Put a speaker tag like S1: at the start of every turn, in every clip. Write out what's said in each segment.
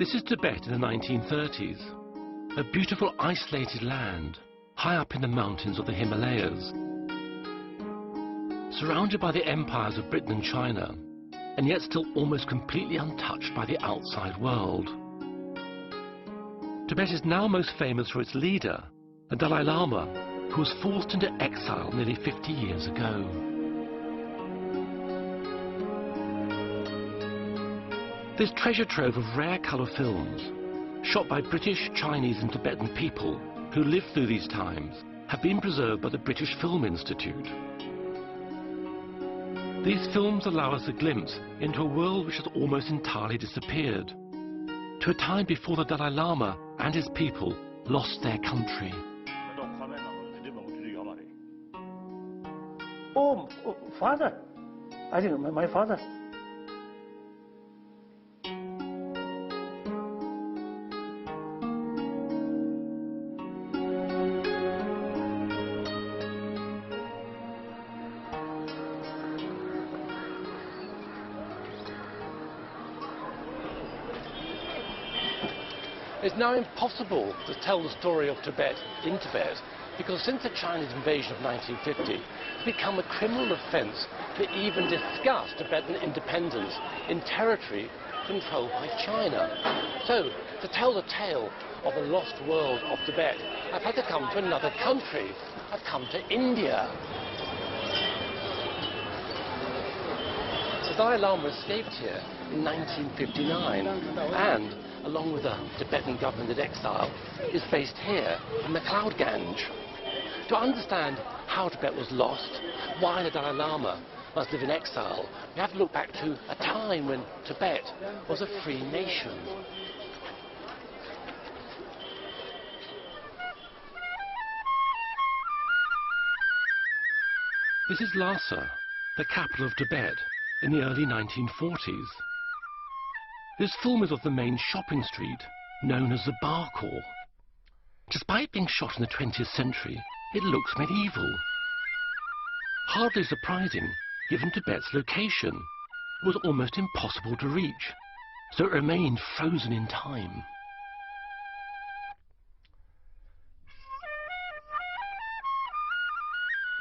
S1: This is Tibet in the 1930s, a beautiful isolated land high up in the mountains of the Himalayas, surrounded by the empires of Britain and China, and yet still almost completely untouched by the outside world. Tibet is now most famous for its leader, the Dalai Lama, who was forced into exile nearly 50 years ago. This treasure trove of rare colour films, shot by British, Chinese and Tibetan people who lived through these times, have been preserved by the British Film Institute. These films allow us a glimpse into a world which has almost entirely disappeared, to a time before the Dalai Lama and his people lost their country.
S2: Oh, father. I think my father.
S1: It's now impossible to tell the story of Tibet in Tibet, because since the Chinese invasion of 1950, it's become a criminal offence to even discuss Tibetan independence in territory controlled by China. So, to tell the tale of the lost world of Tibet, I've had to come to another country. I've come to India. The Dalai Lama escaped here in 1959, and along with the Tibetan government in exile, is based here in the Cloud Gange. To understand how Tibet was lost, why the Dalai Lama must live in exile, we have to look back to a time when Tibet was a free nation. This is Lhasa, the capital of Tibet, in the early 1940s. This film is of the main shopping street, known as the Barkhor. Despite being shot in the 20th century, it looks medieval. Hardly surprising, given Tibet's location. It was almost impossible to reach, so it remained frozen in time.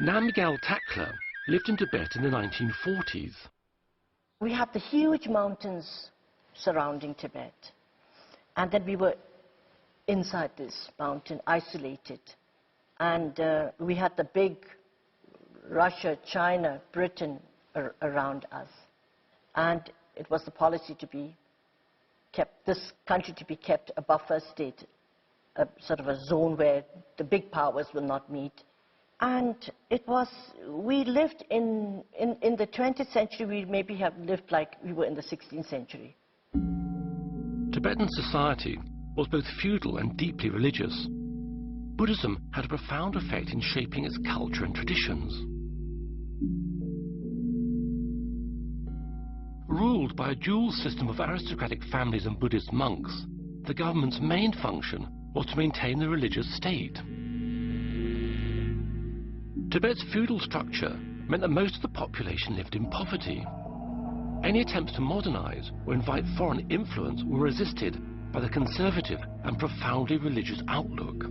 S1: Namgyal Takla lived in Tibet in the 1940s.
S3: We have the huge mountains surrounding Tibet, and then we were inside this mountain, isolated, and we had the big Russia, China, Britain around us, and it was the policy to be kept, this country to be kept a buffer state, a sort of a zone where the big powers will not meet. And it was, we lived in the 20th century, we maybe have lived like we were in the 16th century.
S1: Tibetan society was both feudal and deeply religious. Buddhism had a profound effect in shaping its culture and traditions. Ruled by a dual system of aristocratic families and Buddhist monks, the government's main function was to maintain the religious state. Tibet's feudal structure meant that most of the population lived in poverty. Any attempts to modernize or invite foreign influence were resisted by the conservative and profoundly religious outlook.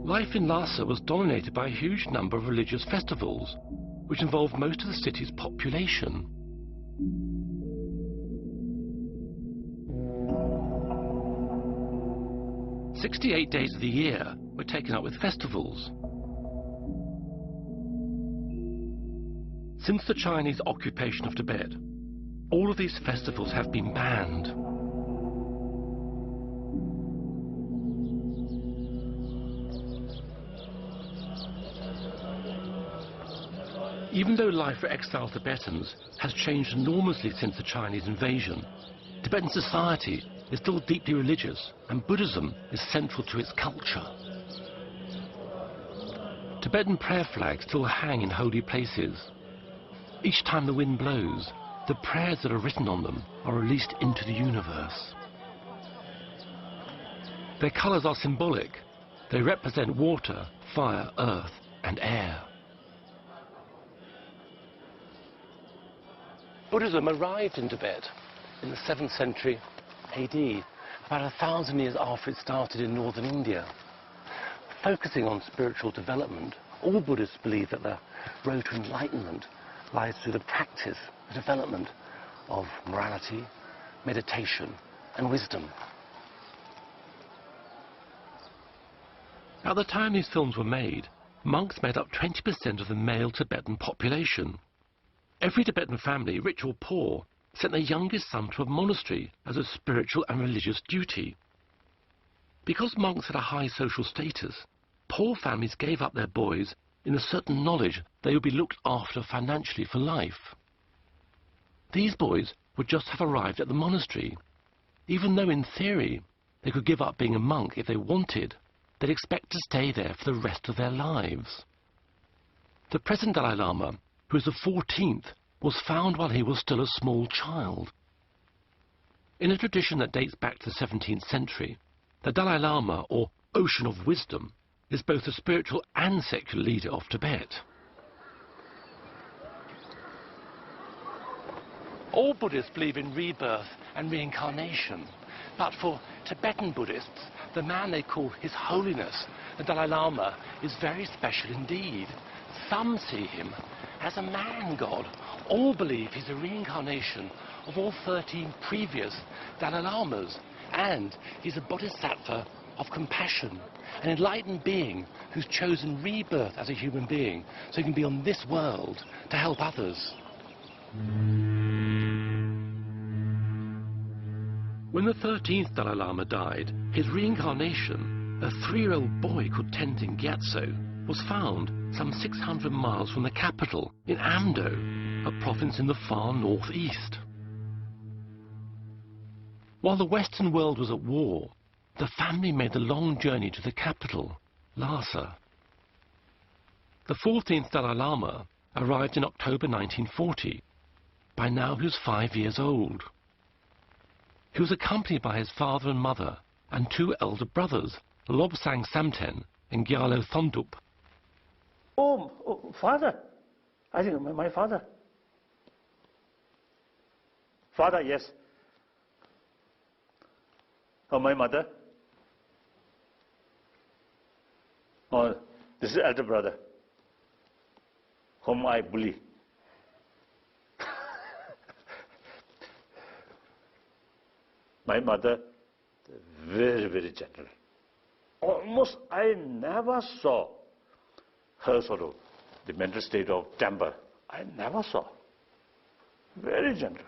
S1: Life in Lhasa was dominated by a huge number of religious festivals, which involved most of the city's population. "68 days of the year were taken up with festivals. Since the Chinese occupation of Tibet, all of these festivals have been banned. Even though life for exiled Tibetans has changed enormously since the Chinese invasion, Tibetan society is still deeply religious, and Buddhism is central to its culture. Tibetan prayer flags still hang in holy places. Each time the wind blows, the prayers that are written on them are released into the universe. Their colours are symbolic. They represent water, fire, earth, and air. Buddhism arrived in Tibet in the 7th century AD, about 1,000 years after it started in northern India. Focusing on spiritual development, all Buddhists believe that the road to enlightenment lies through the practice, the development of morality, meditation, and wisdom. At the time these films were made, monks made up 20% of the male Tibetan population. Every Tibetan family, rich or poor, sent their youngest son to a monastery as a spiritual and religious duty. Because monks had a high social status, poor families gave up their boys in a certain knowledge they would be looked after financially for life. These boys would just have arrived at the monastery. Even though in theory they could give up being a monk if they wanted, they'd expect to stay there for the rest of their lives. The present Dalai Lama, who is the 14th, was found while he was still a small child. In a tradition that dates back to the 17th century, the Dalai Lama, or Ocean of Wisdom, is both the spiritual and secular leader of Tibet. All Buddhists believe in rebirth and reincarnation, but for Tibetan Buddhists, the man they call His Holiness, the Dalai Lama, is very special indeed. Some see him as a man-god. All believe he's a reincarnation of all 13 previous Dalai Lamas, and he's a bodhisattva of compassion, an enlightened being who's chosen rebirth as a human being so he can be on this world to help others. When the 13th Dalai Lama died, his reincarnation, a 3-year-old boy called Tenzin Gyatso, was found some 600 miles from the capital in Amdo, a province in the far northeast. While the Western world was at war, the family made the long journey to the capital, Lhasa. The 14th Dalai Lama arrived in October 1940. By now he was 5 years old. He was accompanied by his father and mother and 2 elder brothers, Lobsang Samten and Gyalo Thondup.
S2: Oh, father. I think my father. Father, yes. Oh, my mother. Oh, this is elder brother, whom I bully. My mother, very, very gentle. Almost I never saw her sort of the mental state of temper. I never saw. Very gentle.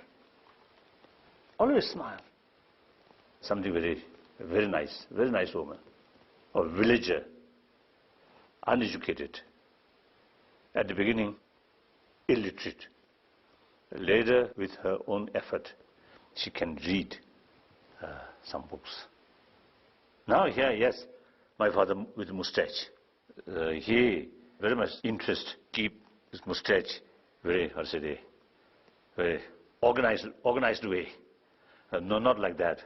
S2: Always smile. Something very nice woman. A villager, uneducated. At the beginning, illiterate. Later, with her own effort, she can read some books. Now here, yes, my father with mustache. He very much interest, keep his mustache very, very organized way. No, not like that.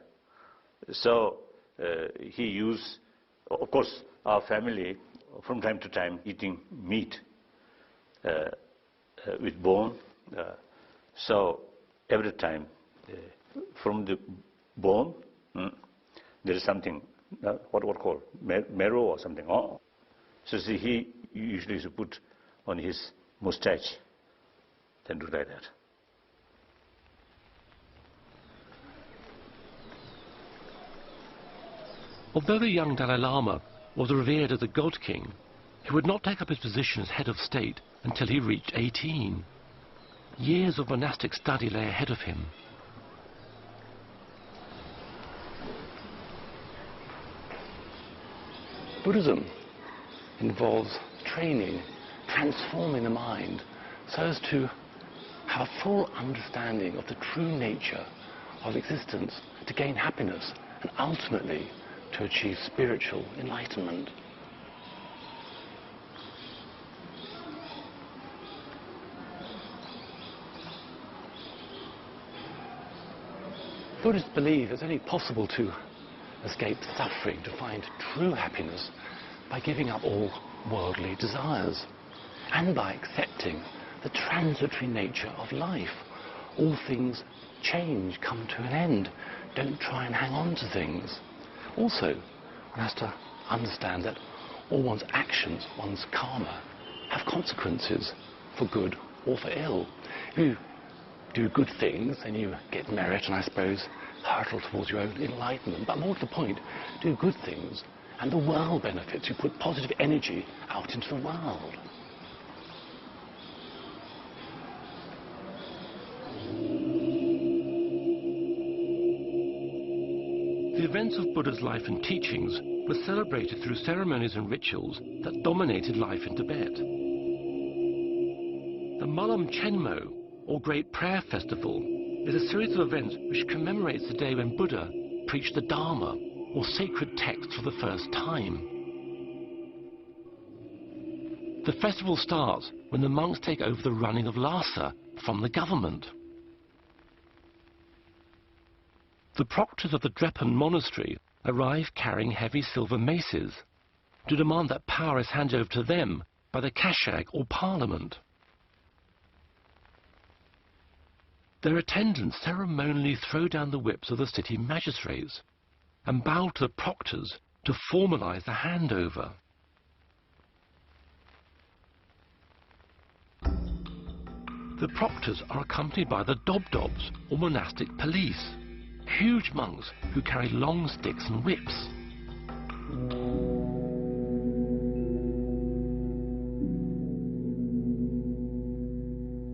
S2: So he used, of course, our family from time to time eating meat with bone. So every time from the bone, there is something, what called marrow or something. Oh. So see, he usually used to put on his mustache, then do like that.
S1: Although the young Dalai Lama was revered as a god king, he would not take up his position as head of state until he reached 18. Years of monastic study lay ahead of him. Buddhism involves training, transforming the mind so as to have a full understanding of the true nature of existence, to gain happiness and ultimately to achieve spiritual enlightenment. Buddhists believe it's only possible to escape suffering, to find true happiness, by giving up all worldly desires and by accepting the transitory nature of life. all things change, come to an end. Don't try and hang on to things. Also, one has to understand that all one's actions, one's karma, have consequences for good or for ill. If you do good things, then you get merit and I suppose hurtle towards your own enlightenment. But more to the point, do good things and the world benefits. You put positive energy out into the world. The events of Buddha's life and teachings were celebrated through ceremonies and rituals that dominated life in Tibet. The Malam Chenmo, or Great Prayer Festival, is a series of events which commemorates the day when Buddha preached the Dharma, or sacred text, for the first time. The festival starts when the monks take over the running of Lhasa from the government. The proctors of the Drepan monastery arrive carrying heavy silver maces to demand that power is handed over to them by the Kashag, or parliament. Their attendants ceremonially throw down the whips of the city magistrates and bow to the proctors to formalize the handover. The proctors are accompanied by the Dobdobs, or monastic police, huge monks who carry long sticks and whips.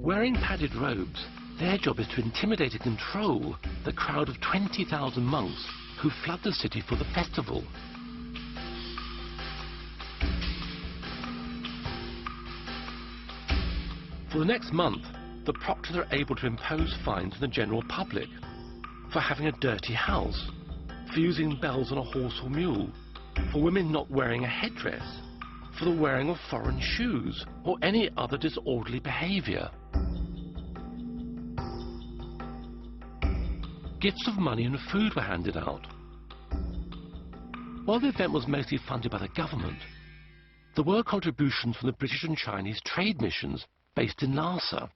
S1: Wearing padded robes, their job is to intimidate and control the crowd of 20,000 monks who flood the city for the festival. For the next month, the proctors are able to impose fines on the general public for having a dirty house, for using bells on a horse or mule, for women not wearing a headdress, for the wearing of foreign shoes, or any other disorderly behavior. Gifts of money and food were handed out. While the event was mostly funded by the government, there were contributions from the British and Chinese trade missions based in Lhasa.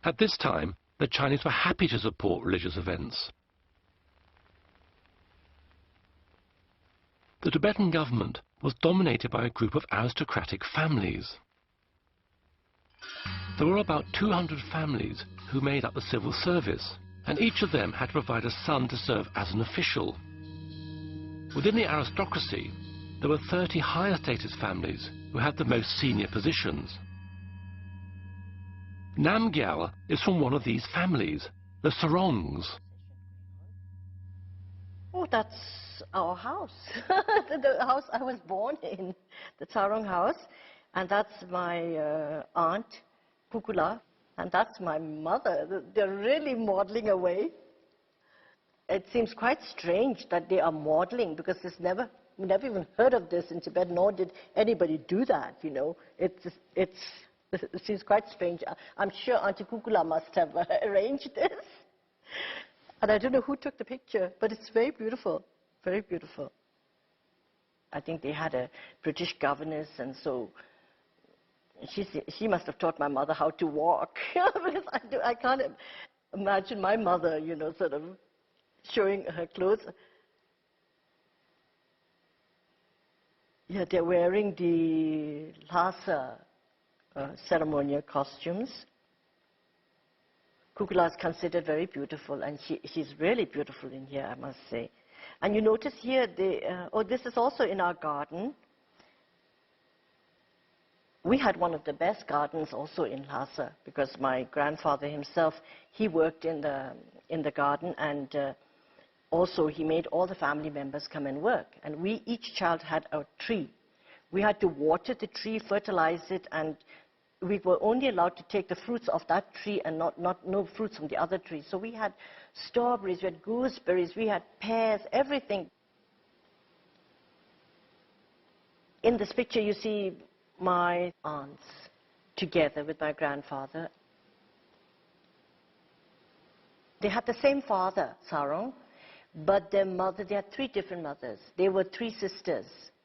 S1: At this time, the Chinese were happy to support religious events. The Tibetan government was dominated by a group of aristocratic families. There were about 200 families who made up the civil service, and each of them had to provide a son to serve as an official. Within the aristocracy, there were 30 higher status families who had the most senior positions. Namgyal is from one of these families, the Sarongs.
S3: Oh, that's our house. The house I was born in, the Sarong house. And that's my aunt, Kukula, and that's my mother. They're really modeling away. It seems quite strange that they are modeling, because we never even heard of this in Tibet, nor did anybody do that, you know. It seems quite strange. I'm sure Auntie Kukula must have arranged this. And I don't know who took the picture, but it's very beautiful, very beautiful. I think they had a British governess, and so she must have taught my mother how to walk. Because I can't imagine my mother, you know, sort of showing her clothes. Yeah, they're wearing the Lhasa ceremonial costumes. Kukula is considered very beautiful, and she's really beautiful in here, I must say. And you notice here, this is also in our garden. We had one of the best gardens also in Lhasa, because my grandfather himself, he worked in the garden, and also he made all the family members come and work. And each child had a tree. We had to water the tree, fertilize it, and we were only allowed to take the fruits of that tree and no fruits from the other tree. So we had strawberries, we had gooseberries, we had pears, everything. In this picture you see my aunts together with my grandfather. They had the same father, Sarong, but their mother, they had three different mothers. They were three sisters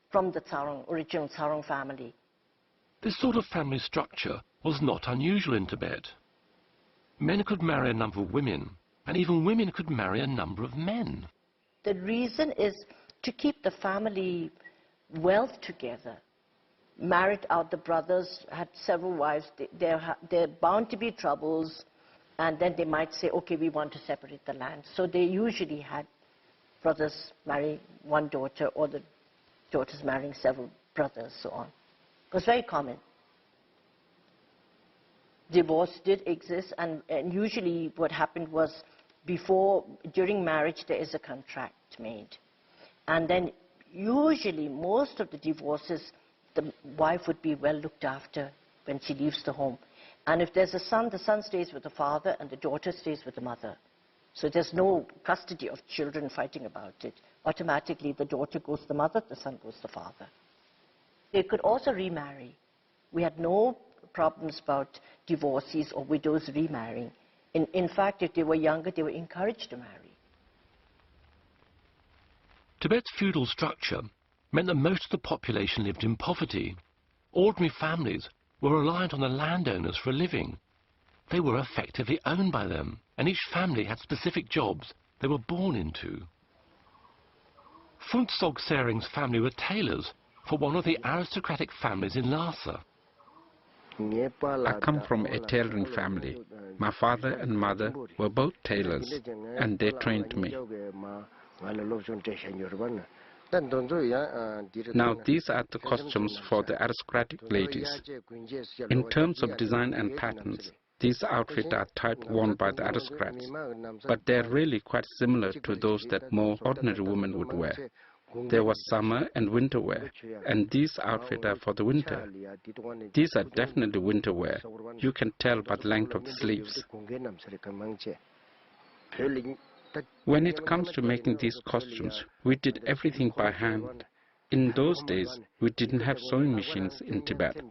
S3: from the original Sarong family.
S1: This sort of family structure was not unusual in Tibet. men could marry a number of women, and even women could marry a number of men.
S3: The reason is to keep the family wealth together. Married out, the brothers had several wives. There are bound to be troubles, and then they might say, okay, we want to separate the land. So they usually had brothers marry one daughter, or the daughters marrying several brothers, so on. It was very common. Divorce did exist, and usually what happened was during marriage there is a contract made. And then usually most of the divorces, the wife would be well looked after when she leaves the home. And if there's a son, the son stays with the father and the daughter stays with the mother. So there's no custody of children fighting about it. Automatically the daughter goes to the mother, the son goes to the father. They could also remarry. We had no problems about divorcees or widows remarrying. In fact, if they were younger, they were encouraged to marry.
S1: Tibet's feudal structure meant that most of the population lived in poverty. Ordinary families were reliant on the landowners for a living. They were effectively owned by them, and each family had specific jobs they were born into. Phuntsog Sering's family were tailors for one of the aristocratic families in Lhasa.
S4: I come from a tailoring family. My father and mother were both tailors, and they trained me. Now these are the costumes for the aristocratic ladies. In terms of design and patterns, these outfits are type worn by the aristocrats, but they are really quite similar to those that more ordinary women would wear. There was summer and winter wear, and these outfits are for the winter. These are definitely winter wear. You can tell by the length of the sleeves. When it comes to making these costumes, we did everything by hand. In those days, we didn't have sewing machines in Tibet.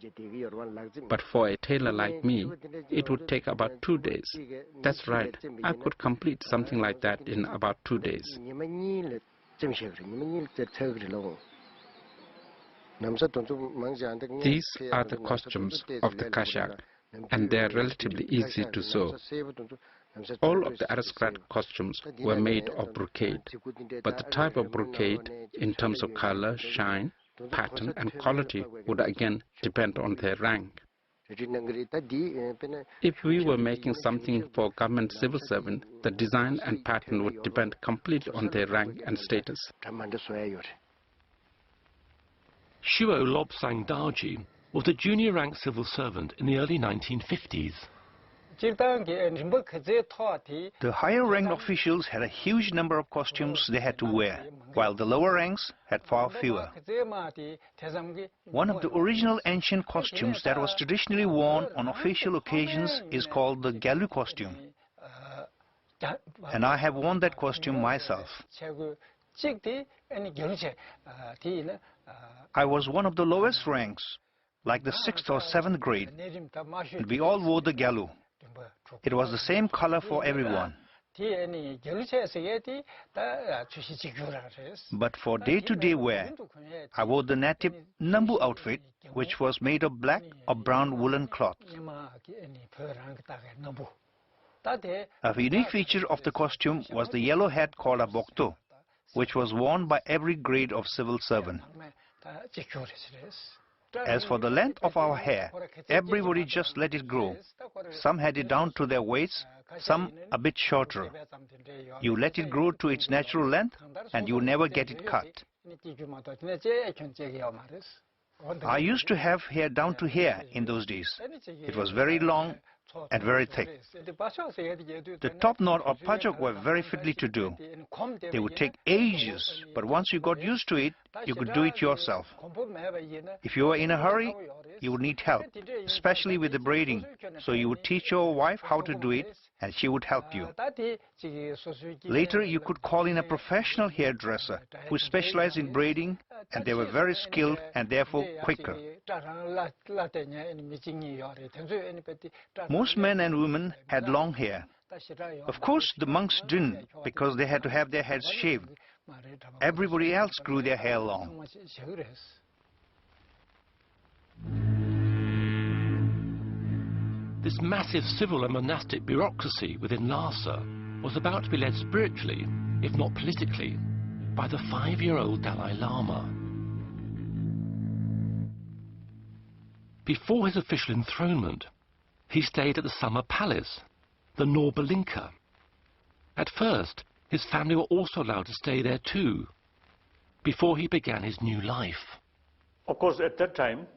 S4: But for a tailor like me, it would take about 2 days. That's right, I could complete something like that in about 2 days. These are the costumes of the Kashak, and they are relatively easy to sew. All of the aristocrat costumes were made of brocade, but the type of brocade, in terms of color, shine, pattern and quality, would again depend on their rank. If we were making something for government civil servant, the design and pattern would depend completely on their rank and status.
S1: Shuo Lobsang Darji was a junior rank civil servant in the early 1950s.
S5: The higher ranked officials had a huge number of costumes they had to wear, while the lower ranks had far fewer. One of the original ancient costumes that was traditionally worn on official occasions is called the Galu costume. And I have worn that costume myself. I was one of the lowest ranks, like the 6th or 7th grade, and we all wore the Galu. It was the same color for everyone. But for day-to-day wear, I wore the native Nambu outfit, which was made of black or brown woolen cloth. A unique feature of the costume was the yellow hat called a bokto, which was worn by every grade of civil servant. As for the length of our hair, everybody just let it grow. Some had it down to their waists, some a bit shorter. You let it grow to its natural length and you never get it cut. I used to have hair down to here in those days. It was very long and very thick. The top knot or pajok were very fiddly to do. They would take ages, but once you got used to it, you could do it yourself. If you were in a hurry, you would need help, especially with the braiding. So you would teach your wife how to do it, and she would help you. Later, you could call in a professional hairdresser who specialized in braiding, and they were very skilled and therefore quicker. Most men and women had long hair. Of course, the monks didn't, because they had to have their heads shaved. Everybody else grew their hair long.
S1: this massive civil and monastic bureaucracy within Lhasa was about to be led spiritually, if not politically, by the 5-year-old Dalai Lama. Before his official enthronement, he stayed at the summer palace, the Norbalinka. At first, his family were also allowed to stay there too, before he began his new life.
S2: Of course, at that time,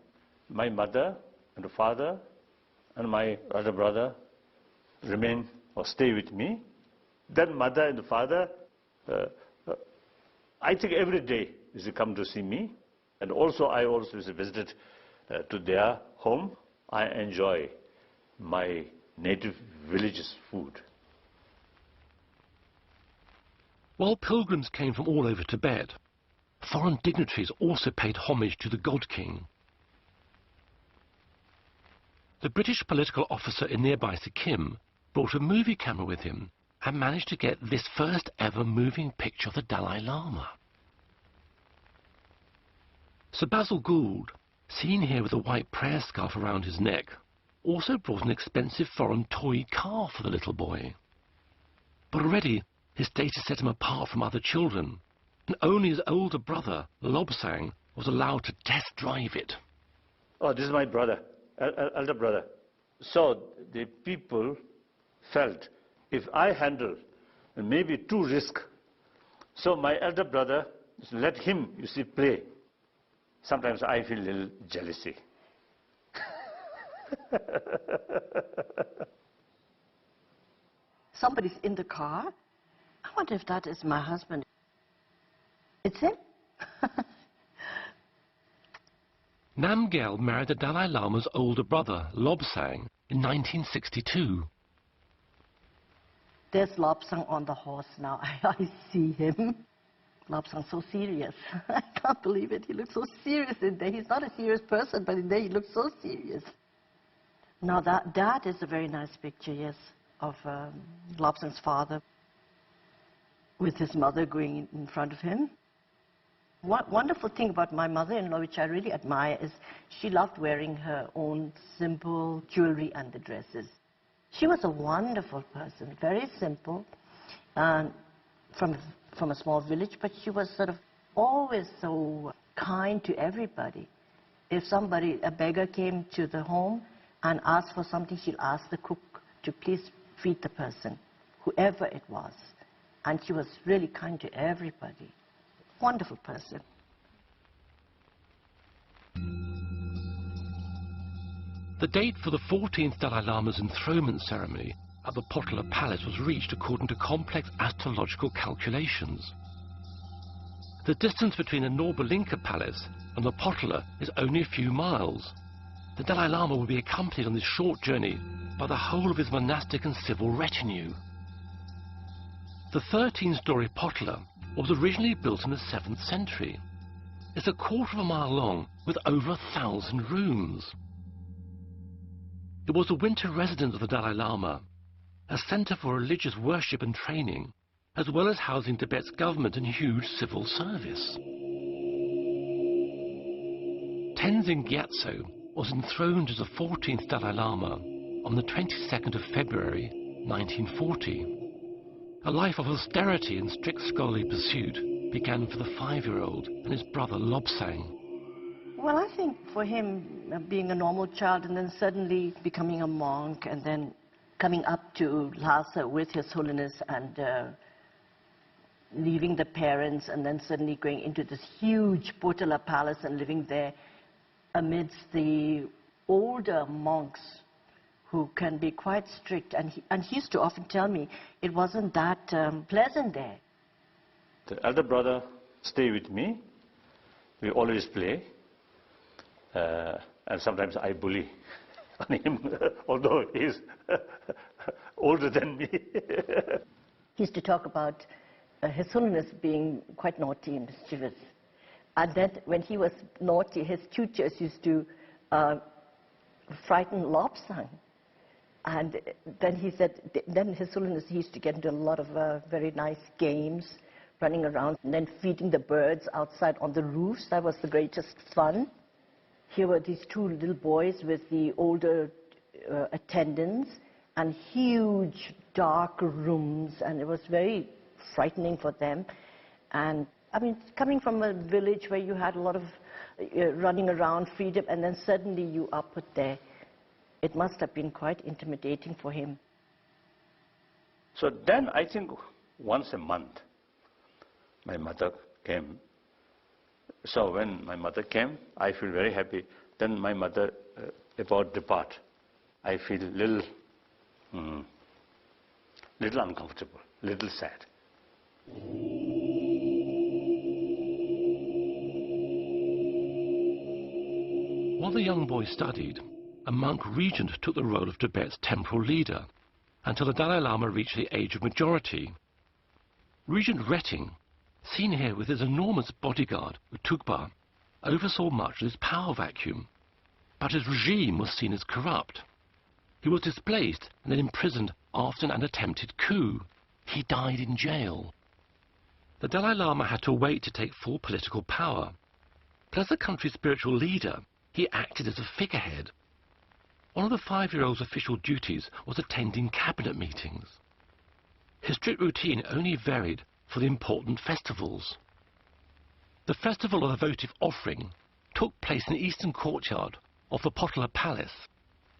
S2: my mother and father and my other brother remain or stay with me. Then mother and father, I think every day they come to see me. And also I also visited to their home. I enjoy my native village's food.
S1: While pilgrims came from all over Tibet, foreign dignitaries also paid homage to the God King. The British political officer in nearby Sikkim brought a movie camera with him and managed to get this first ever moving picture of the Dalai Lama. Sir Basil Gould, seen here with a white prayer scarf around his neck, also brought an expensive foreign toy car for the little boy. But already his status set him apart from other children, and only his older brother, Lobsang, was allowed to test drive it.
S2: Oh, this is my brother, elder brother. So the people felt if I handle maybe too risk, so my elder brother, let him, you see, play. Sometimes I feel a little jealousy.
S3: Somebody's in the car. I wonder if that is my husband. It's him.
S1: Namgyal married the Dalai Lama's older brother, Lobsang, in 1962.
S3: There's Lobsang on the horse now. I see him. Lobsang's so serious. I can't believe it. He looks so serious in there. He's not a serious person, but in there he looks so serious. Now that is a very nice picture, yes, of Lobsang's father with his mother going in front of him. One wonderful thing about my mother-in-law, which I really admire, is she loved wearing her own simple jewelry and the dresses. She was a wonderful person, very simple, and from a small village, but she was sort of always so kind to everybody. If somebody, a beggar, came to the home and asked for something, she'll ask the cook to please feed the person, whoever it was. And she was really kind to everybody. Wonderful person.
S1: The date for the 14th Dalai Lama's enthronement ceremony at the Potala Palace was reached according to complex astrological calculations. The distance between the Norbalinka Palace and the Potala is only a few miles. The Dalai Lama will be accompanied on this short journey by the whole of his monastic and civil retinue. The 13-story Potala was originally built in the 7th century. It's a quarter of a mile long with over 1,000 rooms. It was the winter residence of the Dalai Lama, a center for religious worship and training, as well as housing Tibet's government and huge civil service. Tenzin Gyatso was enthroned as the 14th Dalai Lama on the 22nd of February, 1940. A life of austerity and strict scholarly pursuit began for the 5-year-old and his brother Lobsang.
S3: Well, I think for him, being a normal child and then suddenly becoming a monk and then coming up to Lhasa with His Holiness and leaving the parents and then suddenly going into this huge Potala palace and living there amidst the older monks who can be quite strict. And he used to often tell me it wasn't that pleasant there.
S2: The elder brother stay with me. We always play. And sometimes I bully on him, although he's older than me.
S3: He used to talk about His Holiness being quite naughty and mischievous. And that when he was naughty, his tutors used to frighten Lobsang. And then he said, then His Holiness, he used to get into a lot of very nice games, running around and then feeding the birds outside on the roofs. That was the greatest fun. Here were these two little boys with the older attendants and huge dark rooms, and it was very frightening for them. And I mean, coming from a village where you had a lot of running around, freedom, and then suddenly you are put there, it must have been quite intimidating for him.
S2: So then I think once a month my mother came. So when my mother came, I feel very happy. Then my mother about depart, I feel little uncomfortable, little sad.
S1: While the young boy studied, a monk regent took the role of Tibet's temporal leader until the Dalai Lama reached the age of majority. Regent Retting, seen here with his enormous bodyguard, Tukpa, oversaw much of this power vacuum, but his regime was seen as corrupt. He was displaced and then imprisoned after an attempted coup. He died in jail. The Dalai Lama had to wait to take full political power, but as the country's spiritual leader, he acted as a figurehead. One of the 5-year-old's official duties was attending cabinet meetings. His strict routine only varied for the important festivals. The festival of the votive offering took place in the eastern courtyard of the Potala Palace.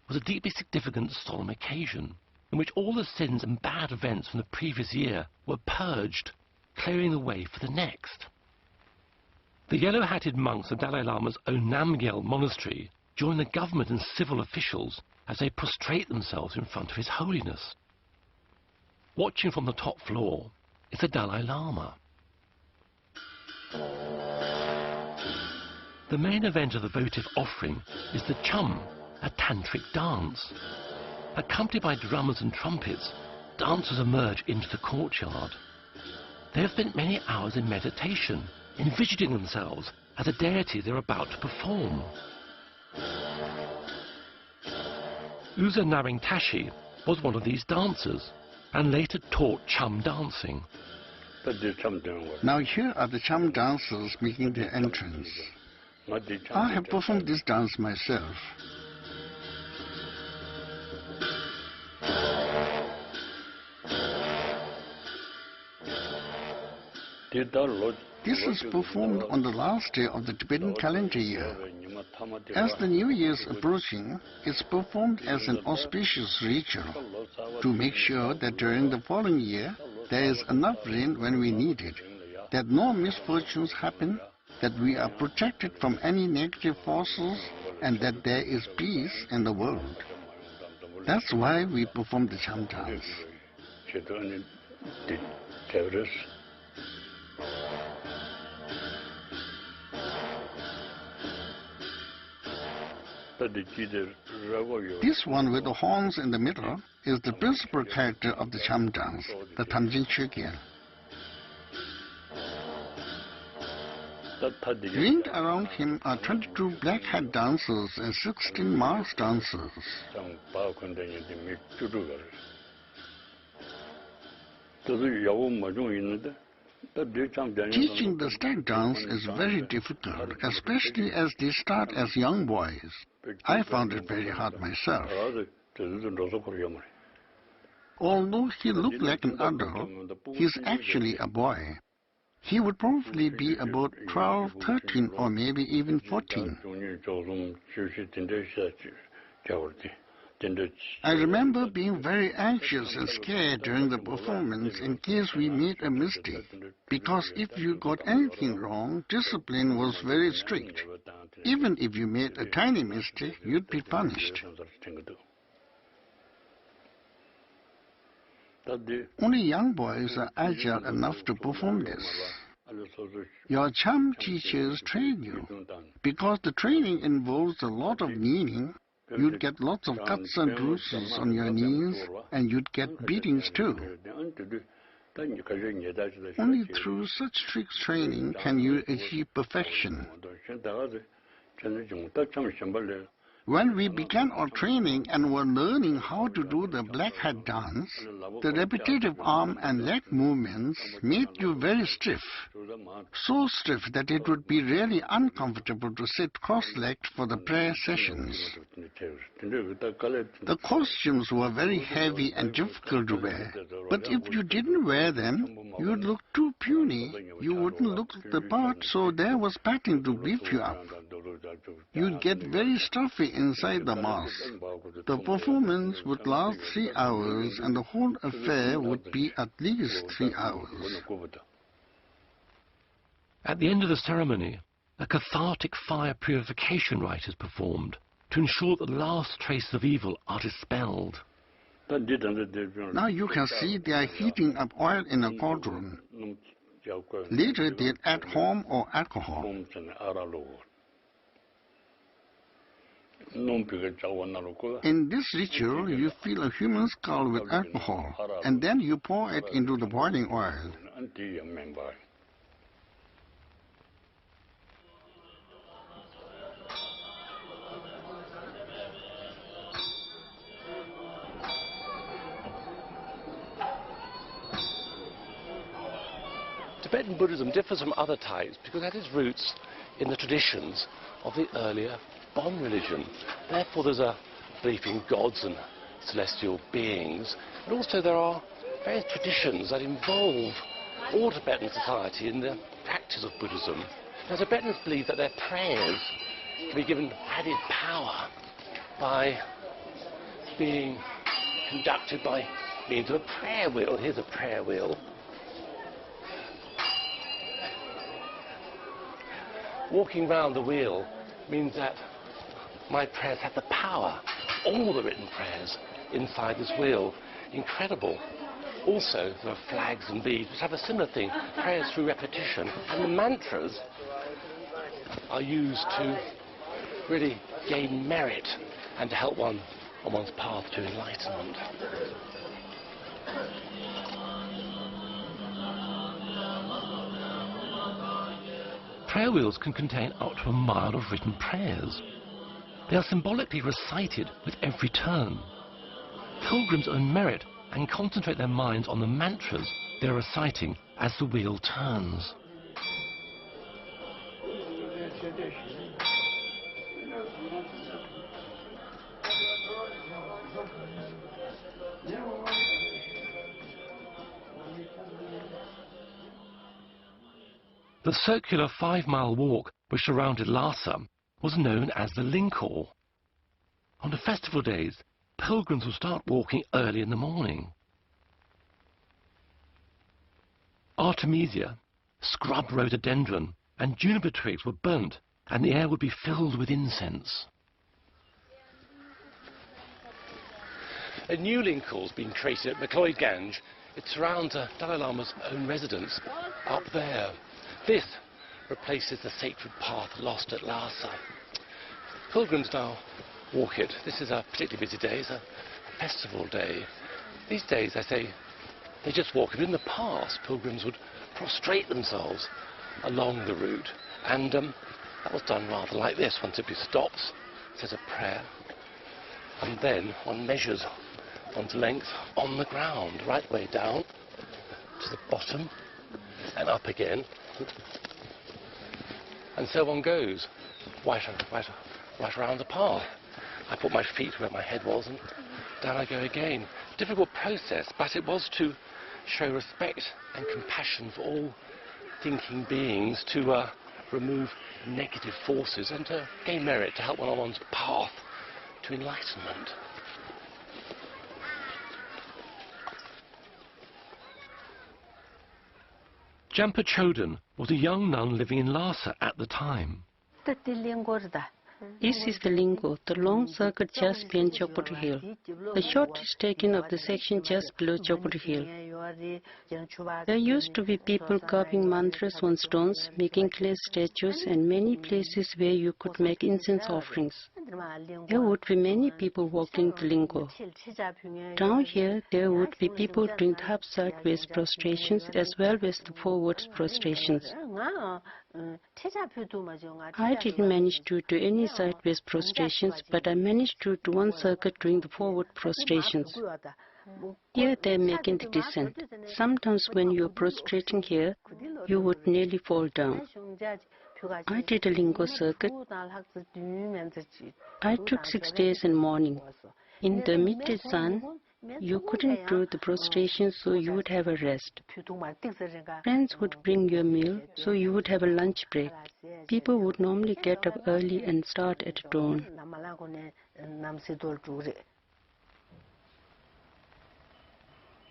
S1: It was a deeply significant solemn occasion in which all the sins and bad events from the previous year were purged, clearing the way for the next. The yellow-hatted monks of Dalai Lama's own Namgyal monastery join the government and civil officials as they prostrate themselves in front of His Holiness. Watching from the top floor is the Dalai Lama. The main event of the votive offering is the Chum, a tantric dance. Accompanied by drummers and trumpets, dancers emerge into the courtyard. They have spent many hours in meditation, envisioning themselves as the deities they are about to perform. Uza Naring Tashi was one of these dancers and later taught Chum dancing.
S6: Now here are the Chum dancers making their entrance. I have performed this dance myself. This is performed on the last day of the Tibetan calendar year. As the New Year is approaching, it's performed as an auspicious ritual to make sure that during the following year there is enough rain when we need it, that no misfortunes happen, that we are protected from any negative forces, and that there is peace in the world. That's why we perform the Cham dance. This one with the horns in the middle is the principal character of the Cham dance, the Thamjin Chögyal. Ringed around him are 22 black hat dancers and 16 masked dancers. Teaching the stag dance is very difficult, especially as they start as young boys. I found it very hard myself. Although he looked like an adult, he's actually a boy. He would probably be about 12, 13, or maybe even 14. I remember being very anxious and scared during the performance in case we made a mistake, because if you got anything wrong, discipline was very strict. Even if you made a tiny mistake, you'd be punished. Only young boys are agile enough to perform this. Your Cham teachers train you. Because the training involves a lot of kneeling, you'd get lots of cuts and bruises on your knees, and you'd get beatings too. Only through such strict training can you achieve perfection. When we began our training and were learning how to do the black hat dance, the repetitive arm and leg movements made you very stiff. So stiff that it would be really uncomfortable to sit cross-legged for the prayer sessions. The costumes were very heavy and difficult to wear, but if you didn't wear them, you'd look too puny. You wouldn't look the part, so there was packing to beef you up. You'd get very stuffy inside the mask. The performance would last 3 hours, and the whole affair would be at least 3 hours.
S1: At the end of the ceremony, a cathartic fire purification rite is performed to ensure that the last traces of evil are dispelled.
S6: Now you can see they are heating up oil in a cauldron. Later they'll add home or alcohol. In this ritual, you fill a human skull with alcohol, and then you pour it into the boiling oil.
S1: Tibetan Buddhism differs from other types because it has its roots in the traditions of the earlier Bon religion. Therefore there's a belief in gods and celestial beings, but also there are various traditions that involve all Tibetan society in the practice of Buddhism. Now Tibetans believe that their prayers can be given added power by being conducted by means of a prayer wheel. Here's a prayer wheel. Walking round the wheel means that my prayers have the power, all the written prayers inside this wheel. Incredible. Also, there are flags and beads which have a similar thing, prayers through repetition. And the mantras are used to really gain merit and to help one on one's path to enlightenment. Prayer wheels can contain up to a mile of written prayers. They are symbolically recited with every turn. Pilgrims earn merit and concentrate their minds on the mantras they are reciting as the wheel turns. The circular 5-mile walk which surrounded Lhasa was known as the Linkor. On the festival days, pilgrims would start walking early in the morning. Artemisia, scrub rhododendron, and juniper twigs were burnt, and the air would be filled with incense. A new Linkor has been created at Makloy Ganj. It surrounds Dalai Lama's own residence up there. This replaces the sacred path lost at Lhasa. Pilgrims now walk it. This is a particularly busy day. It's a festival day. These days, I say, they just walk it. In the past, pilgrims would prostrate themselves along the route, and that was done rather like this. One simply stops, says a prayer, and then one measures one's length on the ground, right way down to the bottom and up again. And so one goes, right around the path. I put my feet where my head was, and down I go again. Difficult process, but it was to show respect and compassion for all thinking beings, to remove negative forces and to gain merit, to help one on one's path to enlightenment. Jampa Chodron was a young nun living in Lhasa at the time.
S7: This is the Linkor, the long circuit just beyond Chokpuri Hill. A shot is taken of the section just below Chokpuri Hill. There used to be people carving mantras on stones, making clay statues, and many places where you could make incense offerings. there would be many people walking the lingo. Down here, there would be people doing the half sideways prostrations as well as the forward prostrations. I didn't manage to do any sideways prostrations, but I managed to do one circuit doing the forward prostrations. Here they're making the descent. Sometimes when you're prostrating here, you would nearly fall down. I did a lingo circuit. I took 6 days and morning. In the midday sun, you couldn't do the prostration, so you would have a rest. Friends would bring you a meal, so you would have a lunch break. People would normally get up early and start at dawn.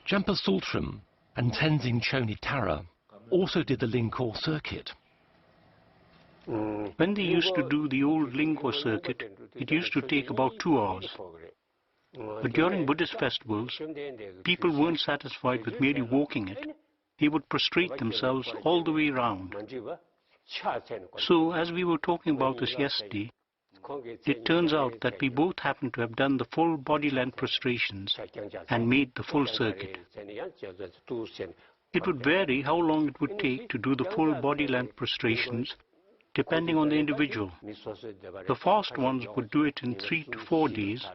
S1: Jampa Sultram and Tenzing Choni Tara also did the Lingkor circuit.
S2: When they used to do the old Lingkor circuit, it used to take about 2 hours. But during Buddhist festivals, people weren't satisfied with merely walking it. They would prostrate themselves all the way around. So, as we were talking about this yesterday, it turns out that we both happened to have done the full body length prostrations and made the full circuit. It would vary how long it would take to do the full body length prostrations depending on the individual. The fast ones would do it in 3 to 4 days.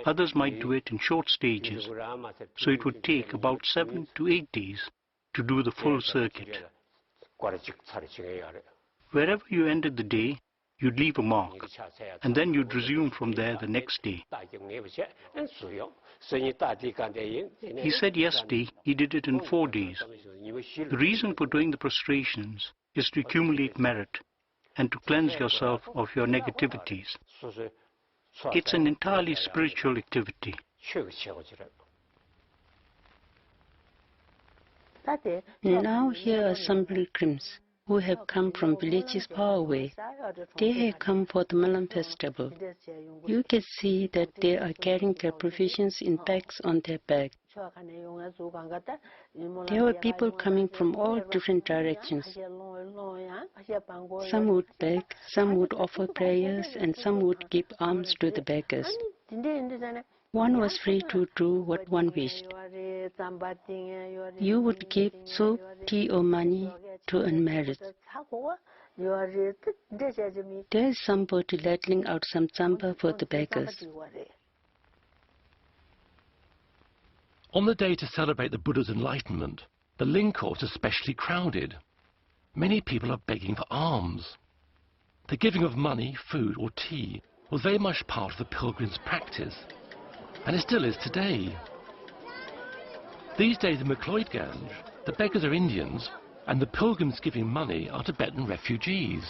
S2: Others might do it in short stages, so it would take about 7 to 8 days to do the full circuit. Wherever you ended the day, you'd leave a mark, and then you'd resume from there the next day. He said yesterday he did it in 4 days. The reason for doing the prostrations is to accumulate merit and to cleanse yourself of your negativities. It's an entirely spiritual activity.
S7: Now here are some pilgrims who have come from villages far away. They have come for the Malam festival. You can see that they are carrying their provisions in bags on their back. There were people coming from all different directions. Some would beg, some would offer prayers, and some would give alms to the beggars. One was free to do what one wished. You would give soup, tea or money to earn merit. There is somebody ladling out some tsamba for the beggars.
S1: On the day to celebrate the Buddha's enlightenment, the Lingkor is especially crowded. Many people are begging for alms. The giving of money, food or tea was very much part of the pilgrims' practice, and it still is today. These days in McLeodganj, the beggars are Indians, and the pilgrims giving money are Tibetan refugees.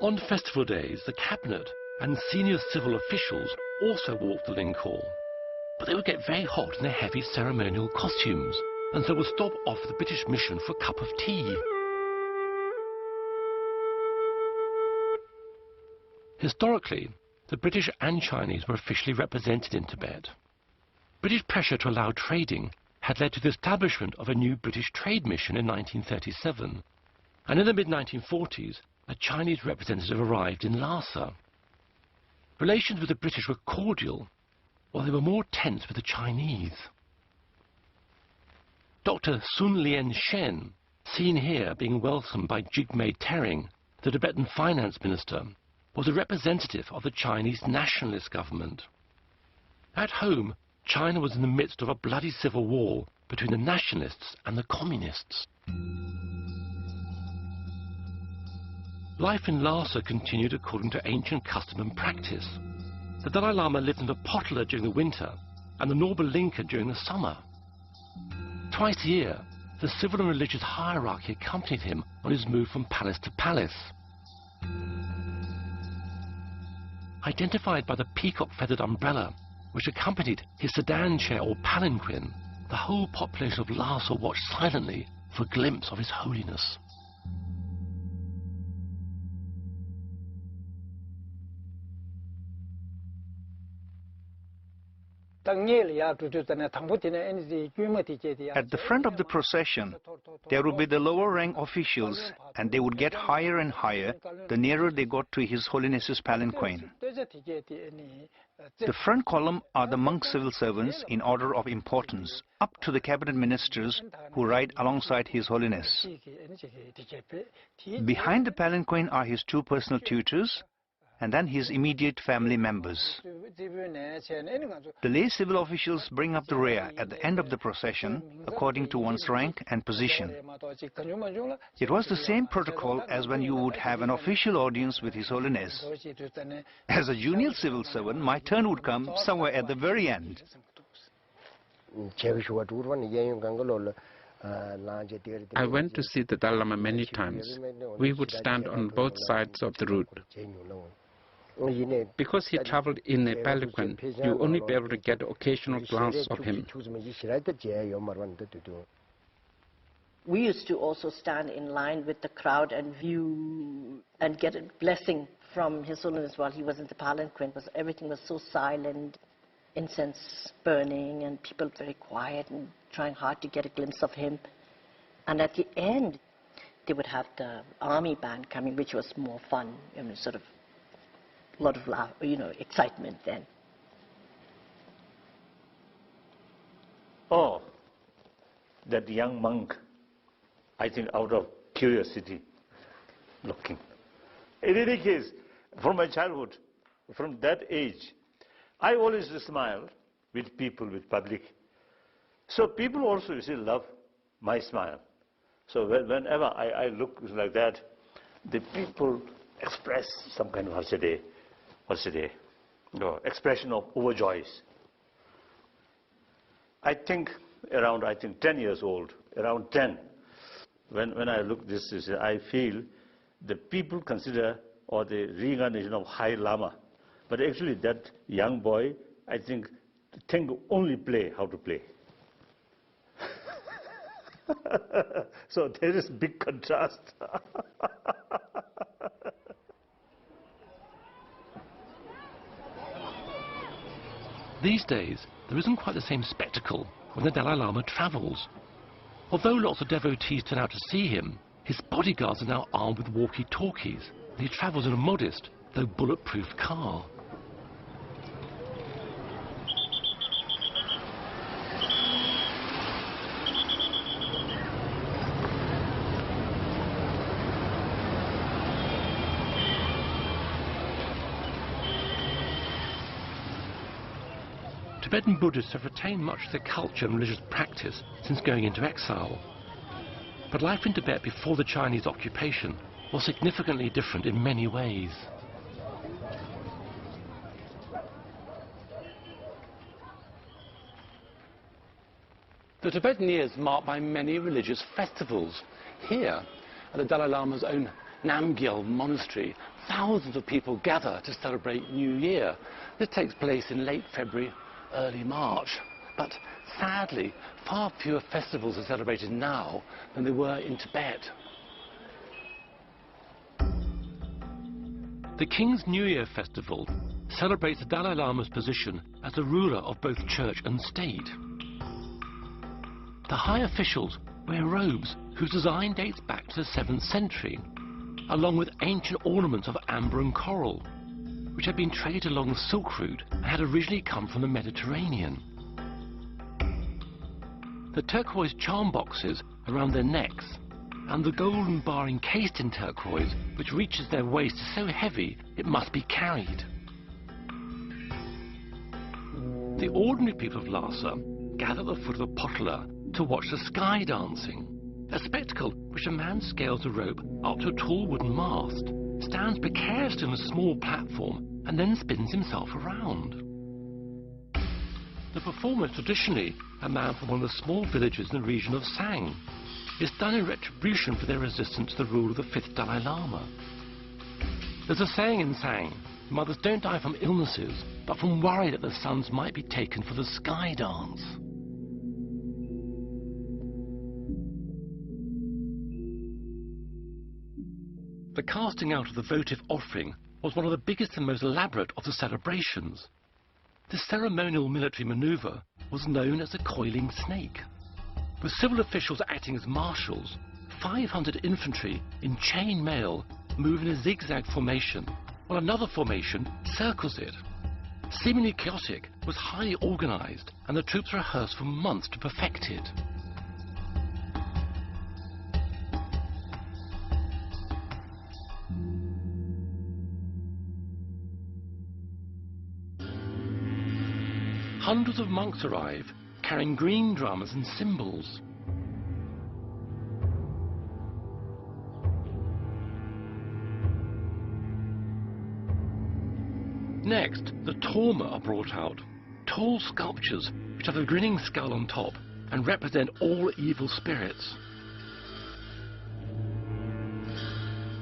S1: On festival days, the cabinet and senior civil officials also walked the Lingkor, but they would get very hot in their heavy ceremonial costumes, and so would stop off the British mission for a cup of tea. Historically, the British and Chinese were officially represented in Tibet. British pressure to allow trading had led to the establishment of a new British trade mission in 1937, and in the mid-1940s, a Chinese representative arrived in Lhasa. Relations with the British were cordial, while they were more tense with the Chinese. Dr. Sun Lien Shen, seen here being welcomed by Jigme Tering, the Tibetan finance minister, was a representative of the Chinese nationalist government. At home, China was in the midst of a bloody civil war between the nationalists and the communists. Life in Lhasa continued according to ancient custom and practice. The Dalai Lama lived in the Potala during the winter and the Norba Linka during the summer. Twice a year, the civil and religious hierarchy accompanied him on his move from palace to palace. Identified by the peacock-feathered umbrella, which accompanied his sedan chair or palanquin, the whole population of Lhasa watched silently for a glimpse of His Holiness.
S5: At the front of the procession, there would be the lower rank officials, and they would get higher and higher the nearer they got to His Holiness's palanquin. The front column are the monk civil servants in order of importance, up to the cabinet ministers who ride alongside His Holiness. Behind the palanquin are his two personal tutors, and then his immediate family members. The lay civil officials bring up the rear at the end of the procession according to one's rank and position. It was the same protocol as when you would have an official audience with His Holiness. As a junior civil servant, my turn would come somewhere at the very end.
S4: I went to see the Dalai Lama many times. We would stand on both sides of the route. Because he traveled in a palanquin, you only be able to get an occasional glance of him.
S3: We used to also stand in line with the crowd and view and get a blessing from His Holiness while he was in the palanquin, because everything was so silent, incense burning, and people very quiet and trying hard to get a glimpse of him. And at the end, they would have the army band coming, which was more fun, sort of a lot of excitement then.
S2: Oh, that young monk, I think out of curiosity, looking. In any case, from my childhood, from that age, I always smile with people, with public. So people also, you see, love my smile. So whenever I look like that, the people express some kind of expression of overjoys. I think around 10 years old, around 10, when I look this, I feel the people consider, or the reincarnation of High Lama. But actually that young boy, I think only play how to play. So there is big contrast.
S1: These days, there isn't quite the same spectacle when the Dalai Lama travels. Although lots of devotees turn out to see him, his bodyguards are now armed with walkie-talkies, and he travels in a modest, though bulletproof car. Tibetan Buddhists have retained much of their culture and religious practice since going into exile. But life in Tibet before the Chinese occupation was significantly different in many ways. The Tibetan year is marked by many religious festivals. Here, at the Dalai Lama's own Namgyal monastery, thousands of people gather to celebrate New Year. This takes place in late February, early March. But sadly, far fewer festivals are celebrated now than there were in Tibet. The King's New Year festival celebrates the Dalai Lama's position as the ruler of both church and state. The high officials wear robes whose design dates back to the 7th century, along with ancient ornaments of amber and coral, which had been traded along the Silk Route and had originally come from the Mediterranean. The turquoise charm boxes around their necks and the golden bar encased in turquoise, which reaches their waist, is so heavy it must be carried. The ordinary people of Lhasa gather at the foot of the potala to watch the sky dancing, a spectacle which a man scales a rope up to a tall wooden mast, stands precariously on a small platform, and then spins himself around. The performer is traditionally a man from one of the small villages in the region of Sang. It's done in retribution for their resistance to the rule of the 5th Dalai Lama. There's a saying in Sang, mothers don't die from illnesses, but from worry that their sons might be taken for the sky dance. The casting out of the votive offering was one of the biggest and most elaborate of the celebrations. This ceremonial military maneuver was known as the coiling snake. With civil officials acting as marshals, 500 infantry in chain mail move in a zigzag formation, while another formation circles it. Seemingly chaotic, was highly organized, and the troops rehearsed for months to perfect it. Hundreds of monks arrive, carrying green drums and cymbals. Next, the torma are brought out, tall sculptures which have a grinning skull on top and represent all evil spirits.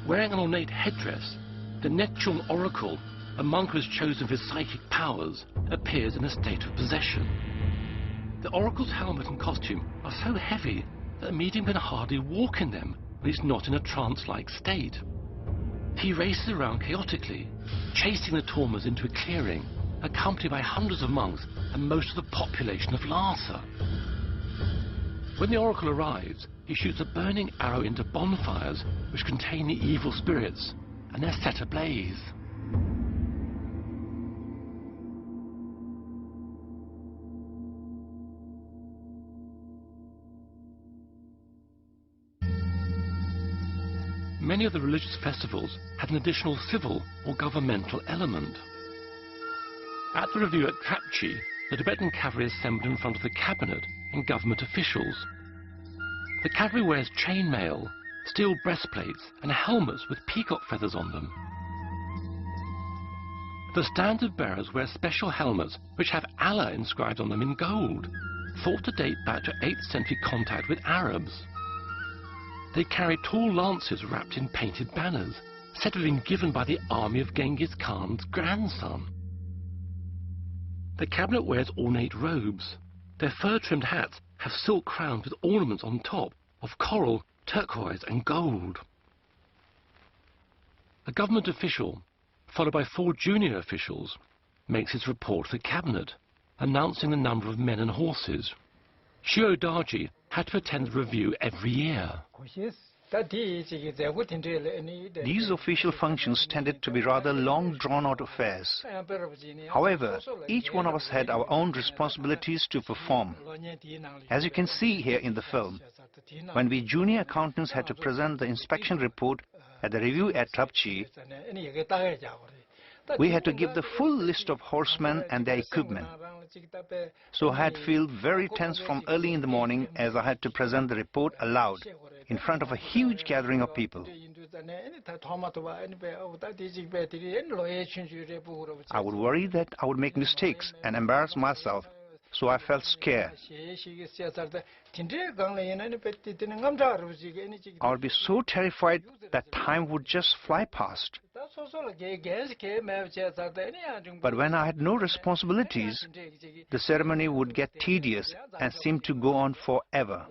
S1: Wearing an ornate headdress, the Nechung oracle, a monk who is chosen for his psychic powers, appears in a state of possession. The oracle's helmet and costume are so heavy that a medium can hardly walk in them when he's not in a trance-like state. He races around chaotically, chasing the tormas into a clearing, accompanied by hundreds of monks and most of the population of Lhasa. When the oracle arrives, he shoots a burning arrow into bonfires which contain the evil spirits, and they're set ablaze. Many of the religious festivals had an additional civil or governmental element. At the review at Trapchi, the Tibetan cavalry assembled in front of the cabinet and government officials. The cavalry wears chainmail, steel breastplates and helmets with peacock feathers on them. The standard bearers wear special helmets which have Allah inscribed on them in gold, thought to date back to 8th century contact with Arabs. They carry tall lances wrapped in painted banners, said to have been given by the army of Genghis Khan's grandson. The cabinet wears ornate robes. Their fur-trimmed hats have silk crowns with ornaments on top of coral, turquoise and gold. A government official, followed by 4 junior officials, makes his report to the cabinet, announcing the number of men and horses. Shio Daji had to attend the review every year.
S5: These official functions tended to be rather long drawn-out affairs. However, each one of us had our own responsibilities to perform. As you can see here in the film, when we junior accountants had to present the inspection report at the review at Trapchi, we had to give the full list of horsemen and their equipment. So I had to feel very tense from early in the morning as I had to present the report aloud in front of a huge gathering of people. I would worry that I would make mistakes and embarrass myself, so I felt scared. I would be so terrified that time would just fly past. But when I had no responsibilities, the ceremony would get tedious and seem to go on forever.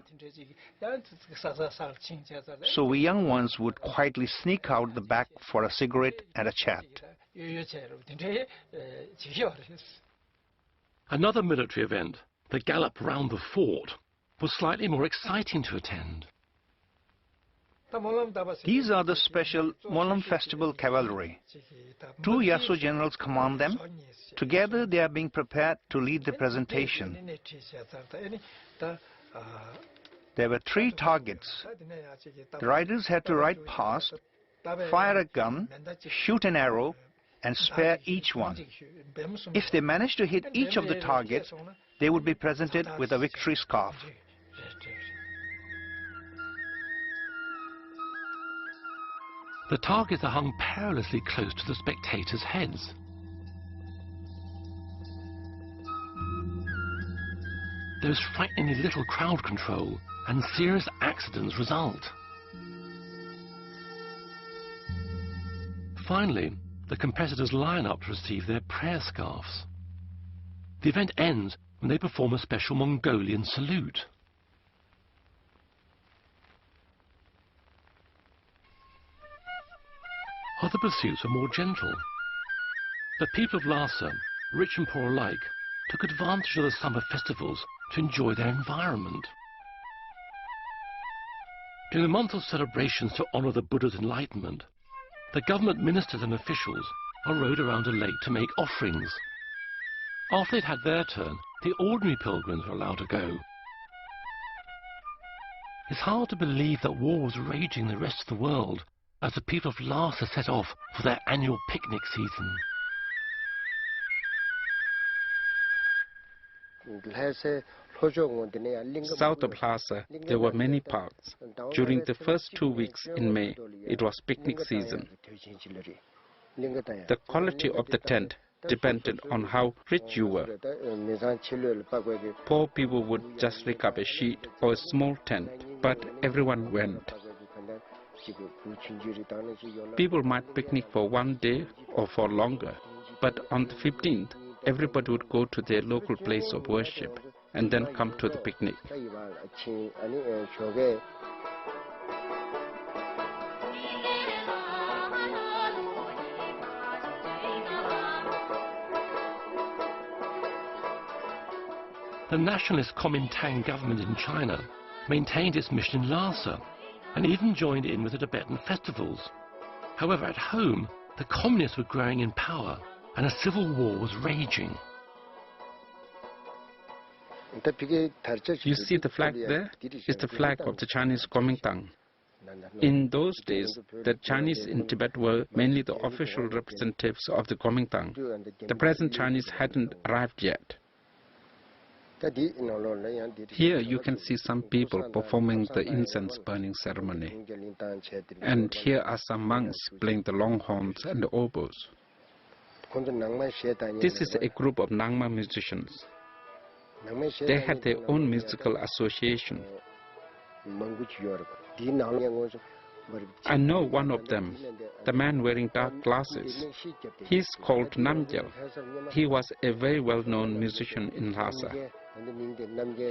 S5: So we young ones would quietly sneak out the back for a cigarette and a chat.
S1: Another military event, the gallop round the fort, was slightly more exciting to attend.
S5: These are the special Molam Festival cavalry. 2 Yaso generals command them. Together they are being prepared to lead the presentation. There were 3 targets. The riders had to ride past, fire a gun, shoot an arrow, and spare each one. If they managed to hit each of the targets, they would be presented with a victory scarf.
S1: The targets are hung perilously close to the spectators' heads. There is frighteningly little crowd control, and serious accidents result. Finally, the competitors line up to receive their prayer scarves. The event ends when they perform a special Mongolian salute. Other pursuits are more gentle. The people of Lhasa, rich and poor alike, took advantage of the summer festivals to enjoy their environment. During the month of celebrations to honor the Buddha's enlightenment, the government ministers and officials are rowed around a lake to make offerings. After they'd had their turn, the ordinary pilgrims were allowed to go. It's hard to believe that war was raging in the rest of the world as the people of Lhasa set off for their annual picnic season.
S4: South of Lhasa, there were many parks. During the first 2 weeks in May, it was picnic season. The quality of the tent depended on how rich you were. Poor people would just rig up a sheet or a small tent, but everyone went. People might picnic for 1 day or for longer, but on the 15th, everybody would go to their local place of worship and then come to the picnic.
S1: The nationalist Kuomintang government in China maintained its mission in Lhasa and even joined in with the Tibetan festivals. However, at home, the communists were growing in power and a civil war was raging.
S4: You see the flag there? It's the flag of the Chinese Kuomintang. In those days, the Chinese in Tibet were mainly the official representatives of the Kuomintang. The present Chinese hadn't arrived yet. Here you can see some people performing the incense burning ceremony. And here are some monks playing the long horns and the oboes. This is a group of Nangma musicians. They had their own musical association. I know one of them, the man wearing dark glasses. He's called Namgyal. He was a very well-known musician in Lhasa.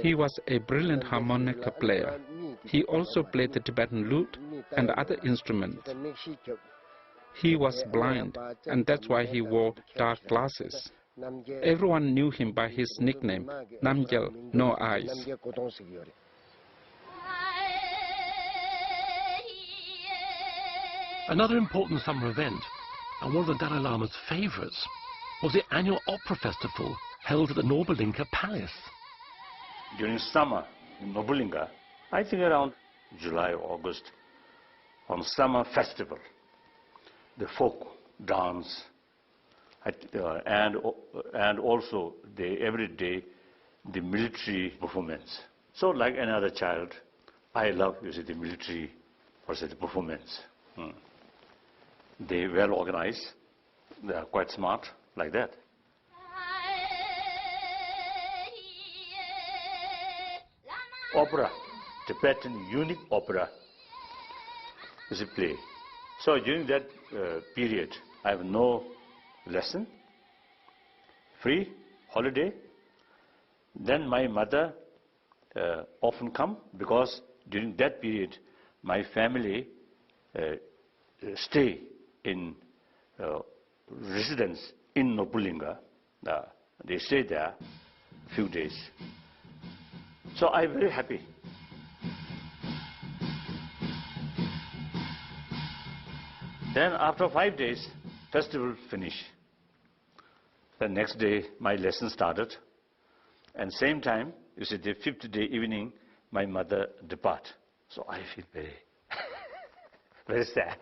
S4: He was a brilliant harmonica player. He also played the Tibetan lute and other instruments. He was blind, and that's why he wore dark glasses. Everyone knew him by his nickname, Namgyal, no eyes.
S1: Another important summer event, and one of the Dalai Lama's favourites, was the annual opera festival held at the Nobulinka Palace.
S2: During summer in Nobulinka, I think around July or August, on summer festival, the folk dance, and also every day the military performance. So like another child, I love, the military performance. They well organized, they are quite smart, like that. Opera, Tibetan unique opera is a play. So during that period, I have no lesson, free, holiday. Then my mother often come, because during that period, my family stay in residence in Nobulinka. They stay there a few days. So I'm very happy. Then after 5 days, festival finish. The next day, my lesson started. And same time, the 5th day evening, my mother depart. So I feel very, very sad.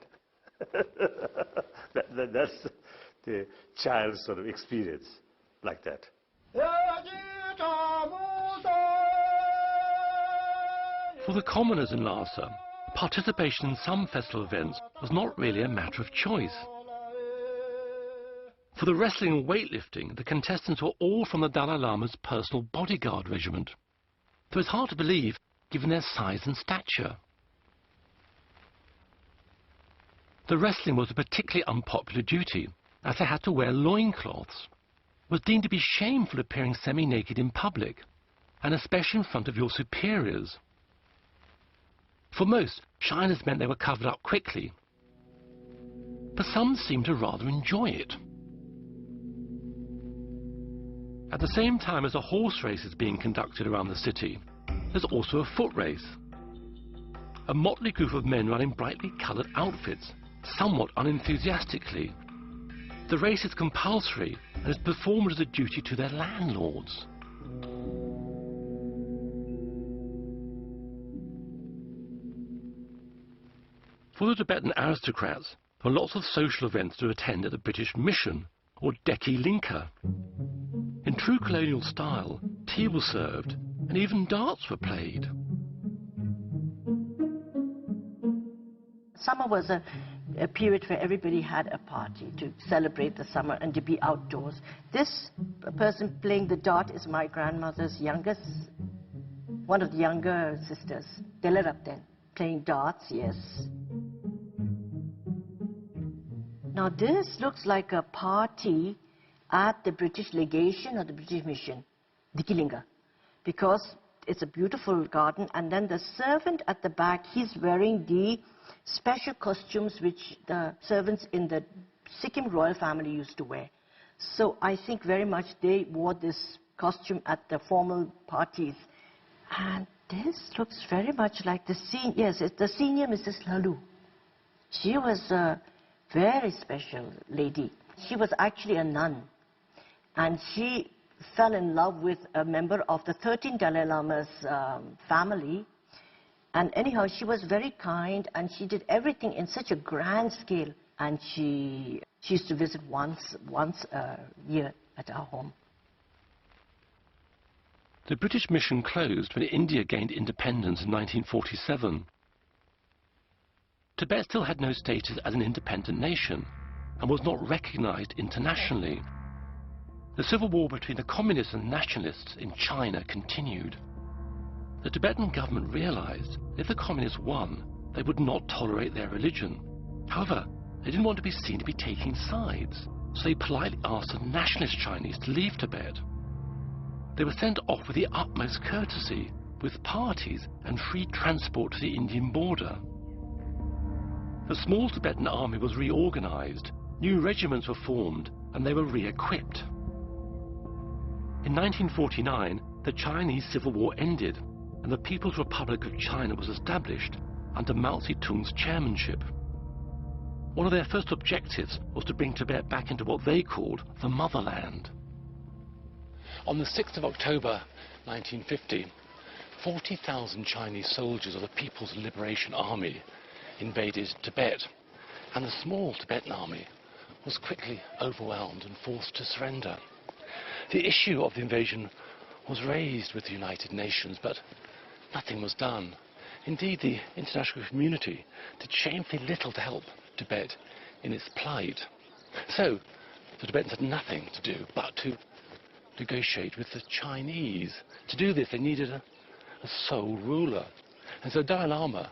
S2: That's the child's sort of experience, like that.
S1: For the commoners in Lhasa, participation in some festival events was not really a matter of choice. For the wrestling and weightlifting, the contestants were all from the Dalai Lama's personal bodyguard regiment. Though it's hard to believe, given their size and stature. The wrestling was a particularly unpopular duty, as they had to wear loincloths. It was deemed to be shameful appearing semi-naked in public, and especially in front of your superiors. For most, shyness meant they were covered up quickly, but some seemed to rather enjoy it. At the same time as a horse race is being conducted around the city, there's also a foot race. A motley group of men running brightly coloured outfits, somewhat unenthusiastically. The race is compulsory and is performed as a duty to their landlords. For the Tibetan aristocrats, there were lots of social events to attend at the British Mission, or Deki Linka. In true colonial style, tea was served and even darts were played.
S3: Summer was a period where everybody had a party to celebrate the summer and to be outdoors. This person playing the dart is my grandmother's youngest, one of the younger sisters, Delarapten, playing darts, yes. Now this looks like a party at the British legation or the British mission, Dikilinga, because it's a beautiful garden, and then the servant at the back, he's wearing the special costumes which the servants in the Sikkim royal family used to wear. So I think very much they wore this costume at the formal parties. And this looks very much like the yes, it's the senior Mrs. Lalu. She was a very special lady. She was actually a nun, and she fell in love with a member of the 13th Dalai Lama's family. And anyhow, she was very kind, and she did everything in such a grand scale. And she used to visit once a year at our home.
S1: The British mission closed when India gained independence in 1947. Tibet still had no status as an independent nation and was not recognized internationally. The civil war between the communists and nationalists in China continued. The Tibetan government realized that if the communists won, they would not tolerate their religion. However, they didn't want to be seen to be taking sides, so they politely asked the nationalist Chinese to leave Tibet. They were sent off with the utmost courtesy, with parties and free transport to the Indian border. The small Tibetan army was reorganized, new regiments were formed, and they were re-equipped. In 1949, the Chinese Civil War ended, and the People's Republic of China was established under Mao Zedong's chairmanship. One of their first objectives was to bring Tibet back into what they called the motherland. On the 6th of October 1950, 40,000 Chinese soldiers of the People's Liberation Army invaded Tibet, and the small Tibetan army was quickly overwhelmed and forced to surrender. The issue of the invasion was raised with the United Nations, but nothing was done. Indeed, the international community did shamefully little to help Tibet in its plight. So, the Tibetans had nothing to do but to negotiate with the Chinese. To do this, they needed a sole ruler. And so Dalai Lama,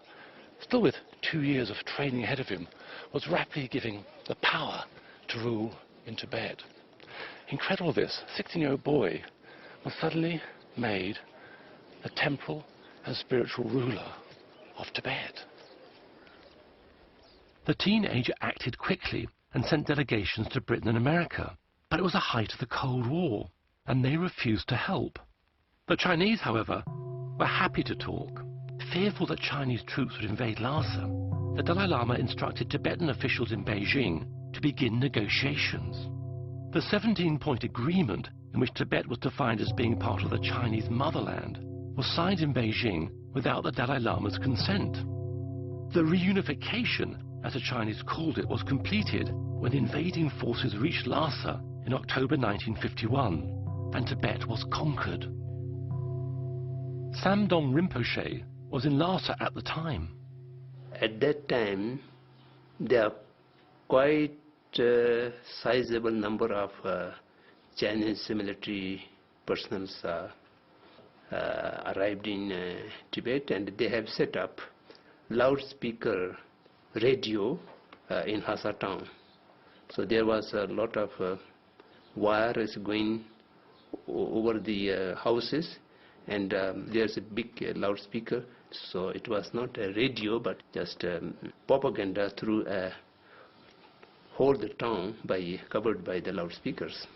S1: still with 2 years of training ahead of him, was rapidly giving the power to rule in Tibet. Incredible this, a 16-year-old boy was suddenly made the temporal and spiritual ruler of Tibet. The teenager acted quickly and sent delegations to Britain and America, but it was the height of the Cold War, and they refused to help. The Chinese, however, were happy to talk. Fearful that Chinese troops would invade Lhasa, the Dalai Lama instructed Tibetan officials in Beijing to begin negotiations. The 17-point agreement, in which Tibet was defined as being part of the Chinese motherland, was signed in Beijing without the Dalai Lama's consent. The reunification, as the Chinese called it, was completed when the invading forces reached Lhasa in October 1951, and Tibet was conquered. Samdong Rinpoche was in Lhasa at the time.
S8: At that time, there are quite a sizable number of Chinese military personnel arrived in Tibet, and they have set up loudspeaker radio in Lhasa town. So there was a lot of wires going over the houses, and there's a big loudspeaker. So it was not a radio, but just propaganda through a whole the town covered by the loudspeakers.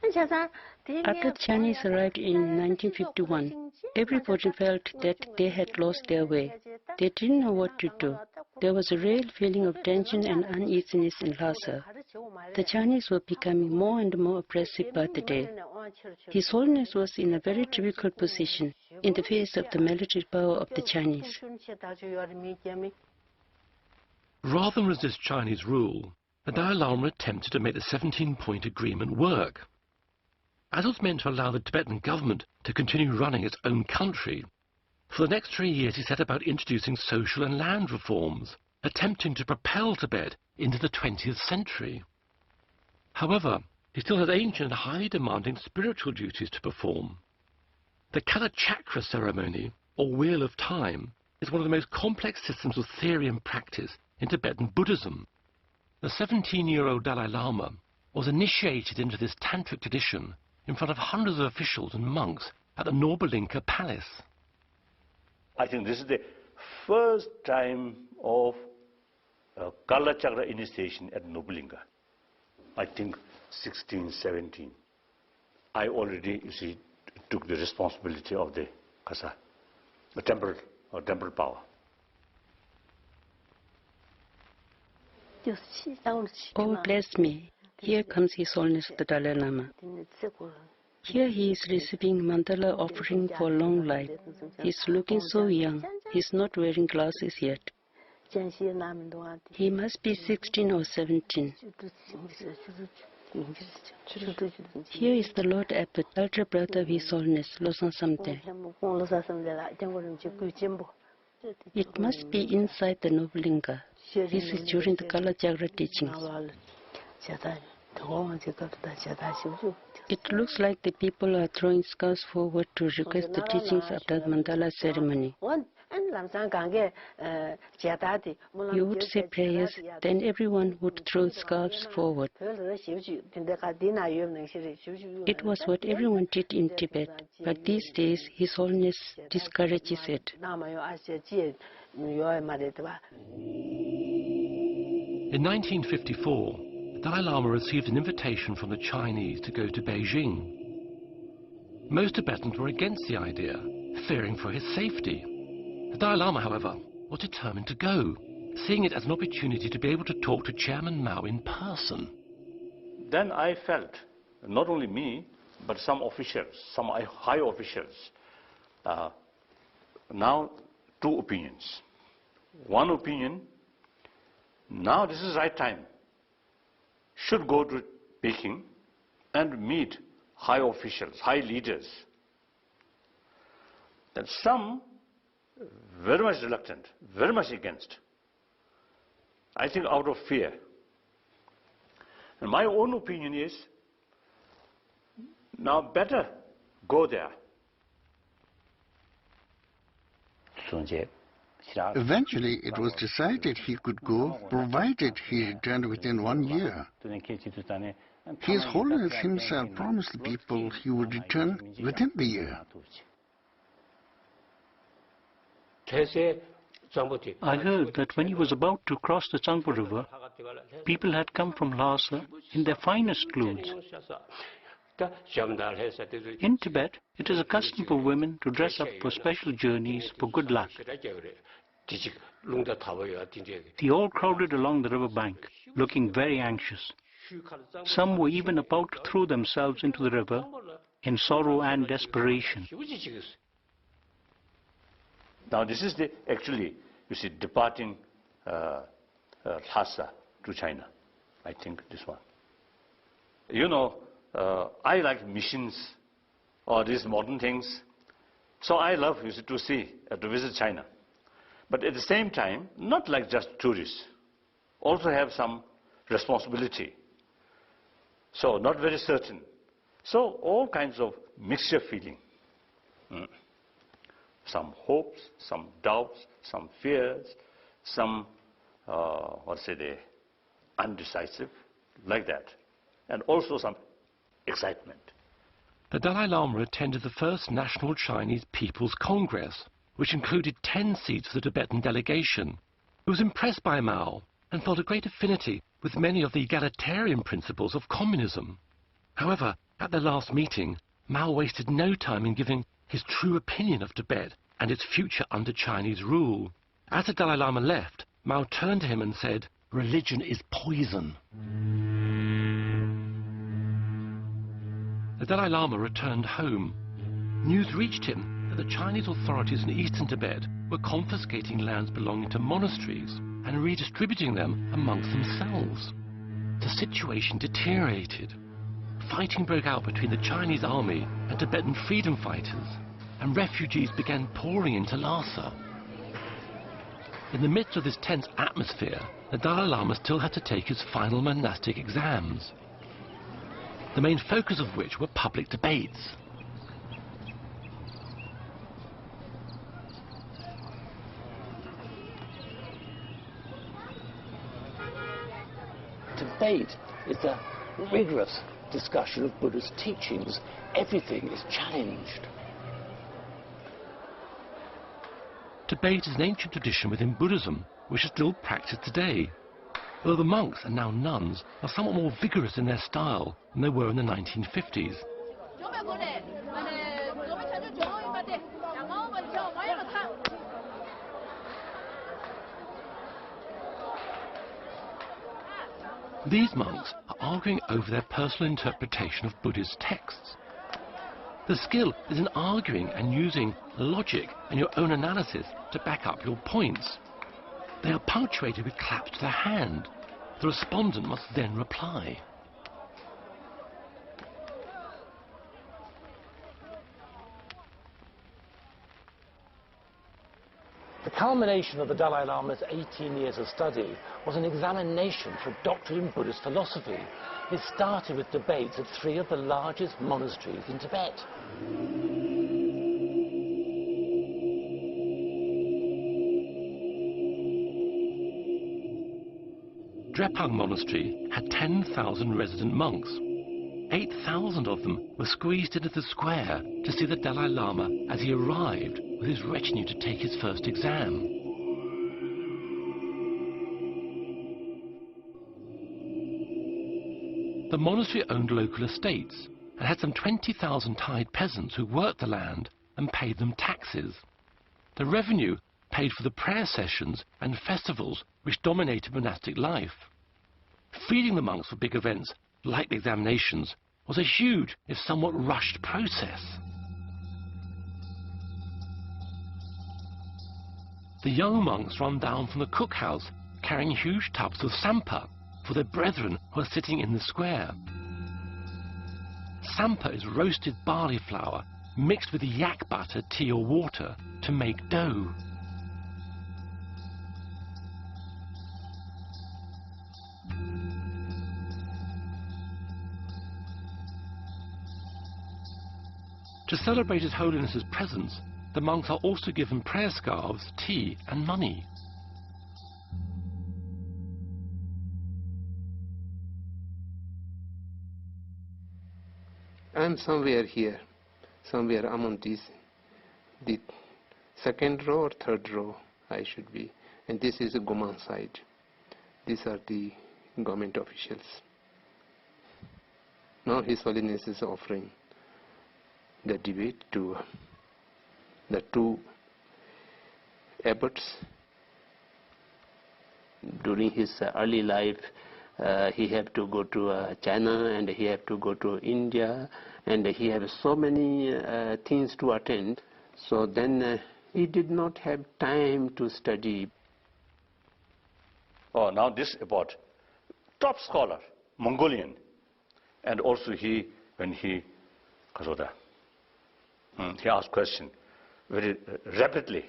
S7: After the Chinese arrived in 1951, everybody felt that they had lost their way. They didn't know what to do. There was a real feeling of tension and uneasiness in Lhasa. The Chinese were becoming more and more oppressive by the day. His Holiness was in a very difficult position in the face of the military power of the Chinese.
S1: Rather than resist Chinese rule, the Dalai Lama attempted to make the 17-point agreement work. As it was meant to allow the Tibetan government to continue running its own country, for the next 3 years he set about introducing social and land reforms, attempting to propel Tibet into the 20th century. However, he still has ancient and highly demanding spiritual duties to perform. The Kalachakra ceremony, or Wheel of Time, is one of the most complex systems of theory and practice in Tibetan Buddhism. The 17-year-old Dalai Lama was initiated into this tantric tradition in front of hundreds of officials and monks at the Norbalinka Palace.
S2: I think this is the first time of Kalachakra initiation at Norbalinka. I think 16, 17. I already, you see, took the responsibility of the Kasa, the temple power.
S7: Oh, bless me. Here comes His Holiness the Dalai Lama. Here he is receiving mandala offering for long life. He's looking so young. He's not wearing glasses yet. He must be 16 or 17. Here is the Lord Abbot, elder brother of His Holiness, Losang Samte. It must be inside the Norbalinka. This is during the Kalachakra teachings. It looks like the people are throwing scarves forward to request the teachings of the mandala ceremony. You would say prayers, then everyone would throw scarves forward. It was what everyone did in Tibet, but these days His Holiness discourages it.
S1: In 1954, Dalai Lama received an invitation from the Chinese to go to Beijing. Most Tibetans were against the idea, fearing for his safety. The Dalai Lama, however, was determined to go, seeing it as an opportunity to be able to talk to Chairman Mao in person.
S2: Then I felt, not only me, but some officials, some high officials, now two opinions. One opinion, now this is the right time, should go to Peking and meet high officials, high leaders. And some very much reluctant, very much against. I think out of fear. And my own opinion is, now better go there.
S6: Eventually, it was decided he could go, provided he returned within 1 year. His Holiness himself promised the people he would return within the year.
S9: I heard that when he was about to cross the Tsangpo River, people had come from Lhasa in their finest clothes. In Tibet, it is a custom for women to dress up for special journeys for good luck. They all crowded along the river bank, looking very anxious. Some were even about to throw themselves into the river in sorrow and desperation.
S2: Now this is actually, you see, departing Lhasa to China. I think this one. You know, I like missions or these modern things. So I love, you see, to visit China. But at the same time, not like just tourists. Also have some responsibility. So not very certain. So all kinds of mixture feeling. Some hopes, some doubts, some fears, some, undecisive, like that. And also some excitement.
S1: The Dalai Lama attended the first National Chinese People's Congress, which included 10 seats for the Tibetan delegation. He was impressed by Mao and felt a great affinity with many of the egalitarian principles of communism. However, At their last meeting, Mao wasted no time in giving his true opinion of Tibet and its future under Chinese rule. As the Dalai Lama left, Mao turned to him and said, "Religion is poison." The Dalai Lama returned home. News reached him that the Chinese authorities in eastern Tibet were confiscating lands belonging to monasteries and redistributing them amongst themselves. The situation deteriorated. Fighting broke out between the Chinese army and Tibetan freedom fighters, and refugees began pouring into Lhasa. In the midst of this tense atmosphere, the Dalai Lama still had to take his final monastic exams, the main focus of which were public debates.
S10: Debate is a rigorous discussion of Buddha's teachings. Everything is challenged.
S1: Debate is an ancient tradition within Buddhism, which is still practiced today, although the monks, and now nuns, are somewhat more vigorous in their style than they were in the 1950s. These monks are arguing over their personal interpretation of Buddhist texts. The skill is in arguing and using logic and your own analysis to back up your points. They are punctuated with claps to the hand. The respondent must then reply.
S10: The culmination of the Dalai Lama's 18 years of study was an examination for a doctorate in Buddhist philosophy. It started with debates at 3 of the largest monasteries in Tibet.
S1: Drepung Monastery had 10,000 resident monks. 8,000 of them were squeezed into the square to see the Dalai Lama as he arrived with his retinue to take his first exam. The monastery owned local estates and had some 20,000 tied peasants who worked the land and paid them taxes. The revenue paid for the prayer sessions and festivals which dominated monastic life. Feeding the monks for big events like the examinations was a huge, if somewhat rushed, process. The young monks run down from the cookhouse carrying huge tubs of sampa for their brethren who are sitting in the square. Sampa is roasted barley flour mixed with yak butter, tea or water to make dough. To celebrate His Holiness's presence, the monks are also given prayer scarves, tea and money.
S8: I am somewhere here, somewhere among these, the second row or third row I should be, and this is the Goman side. These are the government officials. Now His Holiness is offering the debate to the 2 abbots.
S10: During his early life, he had to go to China, and he had to go to India, and he had so many things to attend. So then he did not have time to study.
S2: Oh, now this abbot, top scholar, Mongolian, and also when he asked question very rapidly.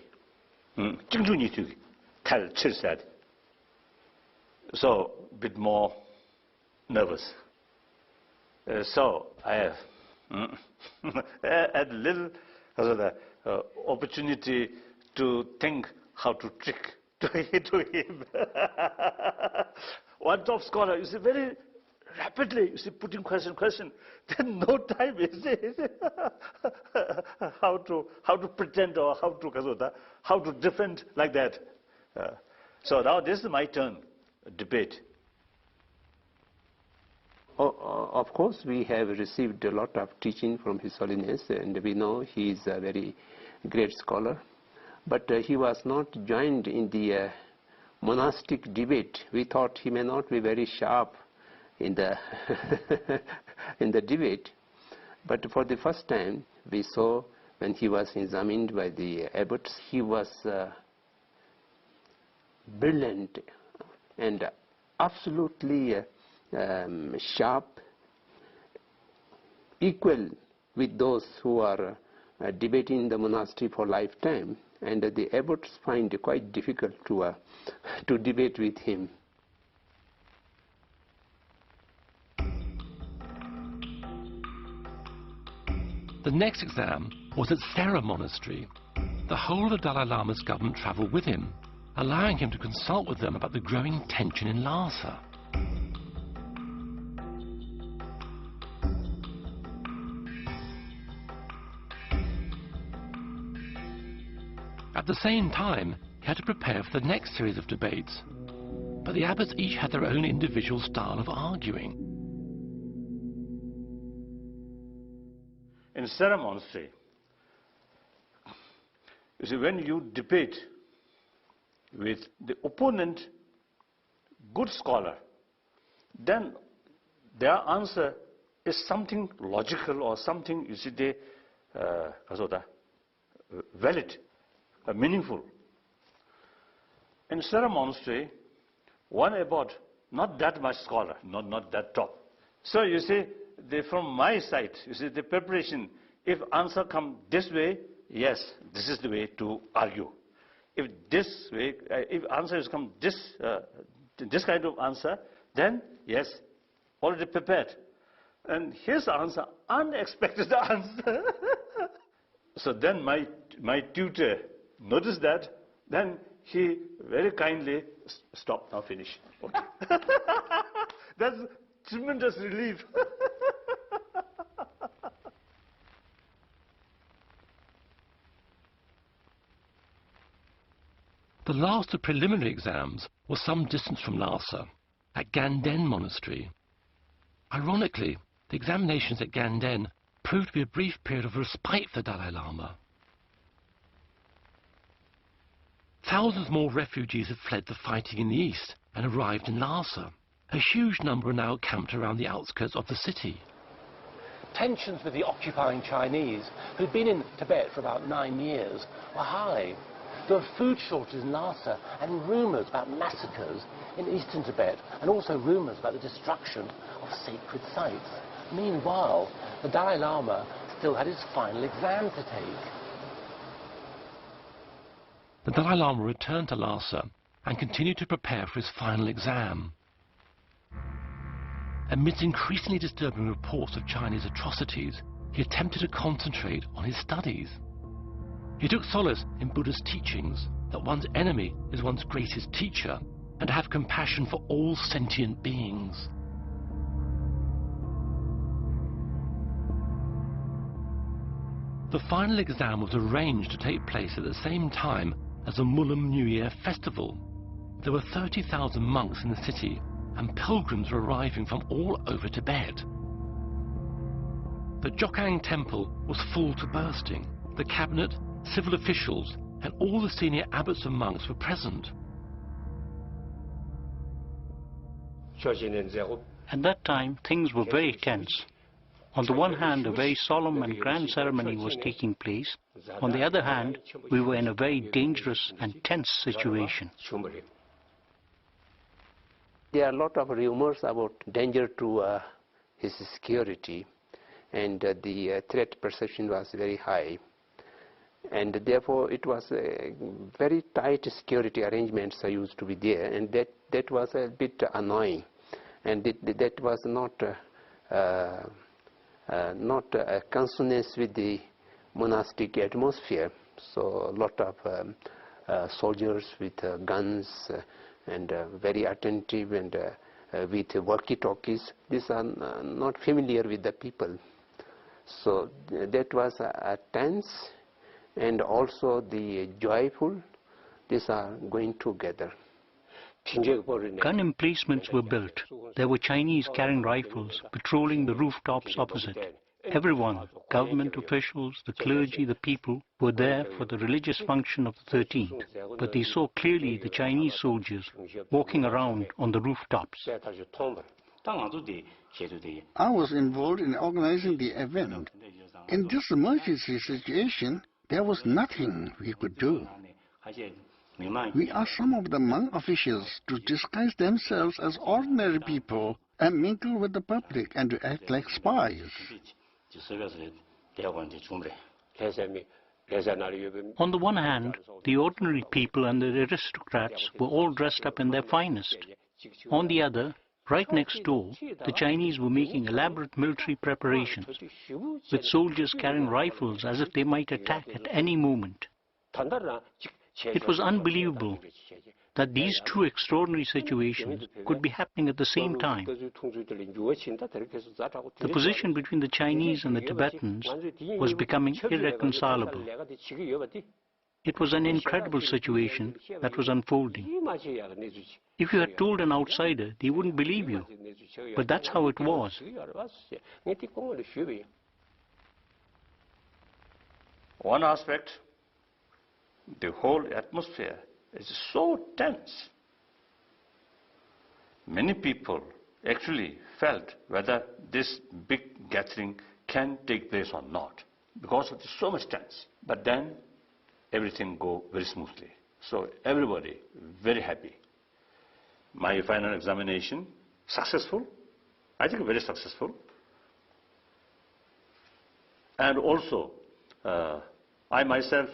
S2: So, a bit more nervous. So, I have had little opportunity to think how to trick to him. One top scholar, you see, very rapidly, you see, putting question, then no time, you see, how to pretend or how to defend like that. So now this is my turn, debate.
S10: Of course, we have received a lot of teaching from His Holiness, and we know he is a very great scholar. But he was not joined in the monastic debate. We thought he may not be very sharp in the in the debate. But for the first time, we saw when he was examined by the abbots, he was brilliant and absolutely sharp, equal with those who are debating in the monastery for lifetime, and the abbots find it quite difficult to debate with him.
S1: The next exam was at Sera Monastery. The whole of the Dalai Lama's government travelled with him, allowing him to consult with them about the growing tension in Lhasa. At the same time, he had to prepare for the next series of debates. But the abbots each had their own individual style of arguing.
S2: In Sera Monastery, you see, when you debate with the opponent, good scholar, then their answer is something logical or something, you see, valid, meaningful. In Sera Monastery, one abbot, not that much scholar, not that top. So you see, from my side, you see, the preparation, if answer come this way, yes, this is the way to argue. If this way, if answer has come this kind of answer, then yes, already prepared. And his answer, unexpected answer. So then my tutor noticed that, then he very kindly, stop, now finish. Okay. That's tremendous relief.
S1: The last of preliminary exams was some distance from Lhasa, at Ganden Monastery. Ironically, the examinations at Ganden proved to be a brief period of respite for the Dalai Lama. Thousands more refugees had fled the fighting in the east and arrived in Lhasa. A huge number are now camped around the outskirts of the city. Tensions with the occupying Chinese, who'd been in Tibet for about 9 years, were high. There were food shortages in Lhasa and rumours about massacres in eastern Tibet, and also rumours about the destruction of sacred sites. Meanwhile, the Dalai Lama still had his final exam to take. The Dalai Lama returned to Lhasa and continued to prepare for his final exam. Amidst increasingly disturbing reports of Chinese atrocities, he attempted to concentrate on his studies. He took solace in Buddha's teachings that one's enemy is one's greatest teacher, and to have compassion for all sentient beings. The final exam was arranged to take place at the same time as the Mulam New Year festival. There were 30,000 monks in the city, and pilgrims were arriving from all over Tibet. The Jokang temple was full to bursting. The cabinet, civil officials, and all the senior abbots and monks were present.
S9: At that time, things were very tense. On the one hand, a very solemn and grand ceremony was taking place. On the other hand, we were in a very dangerous and tense situation.
S10: There are a lot of rumors about danger to his security, and the threat perception was very high. And therefore, it was very tight security arrangements used to be there, and that was a bit annoying. And that was not a consonance with the monastic atmosphere. So a lot of soldiers with guns and very attentive and with walkie-talkies. These are not familiar with the people. So that was a tense and also the joyful. These are going together.
S9: Gun emplacements were built. There were Chinese carrying rifles, patrolling the rooftops opposite. Everyone, government officials, the clergy, the people, were there for the religious function of the 13th, but they saw clearly the Chinese soldiers walking around on the rooftops.
S6: I was involved in organizing the event. In this emergency situation, there was nothing we could do. We asked some of the Hmong officials to disguise themselves as ordinary people and mingle with the public and to act like spies.
S9: On the one hand, the ordinary people and the aristocrats were all dressed up in their finest. On the other, right next door, the Chinese were making elaborate military preparations, with soldiers carrying rifles as if they might attack at any moment. It was unbelievable that these two extraordinary situations could be happening at the same time. The position between the Chinese and the Tibetans was becoming irreconcilable. It was an incredible situation that was unfolding. If you had told an outsider, they wouldn't believe you. But that's how it was.
S2: One aspect, the whole atmosphere is so tense. Many people actually felt whether this big gathering can take place or not, because it is so much tense. But then everything go very smoothly. So everybody very happy. My final examination, successful. I think very successful. And also, I myself,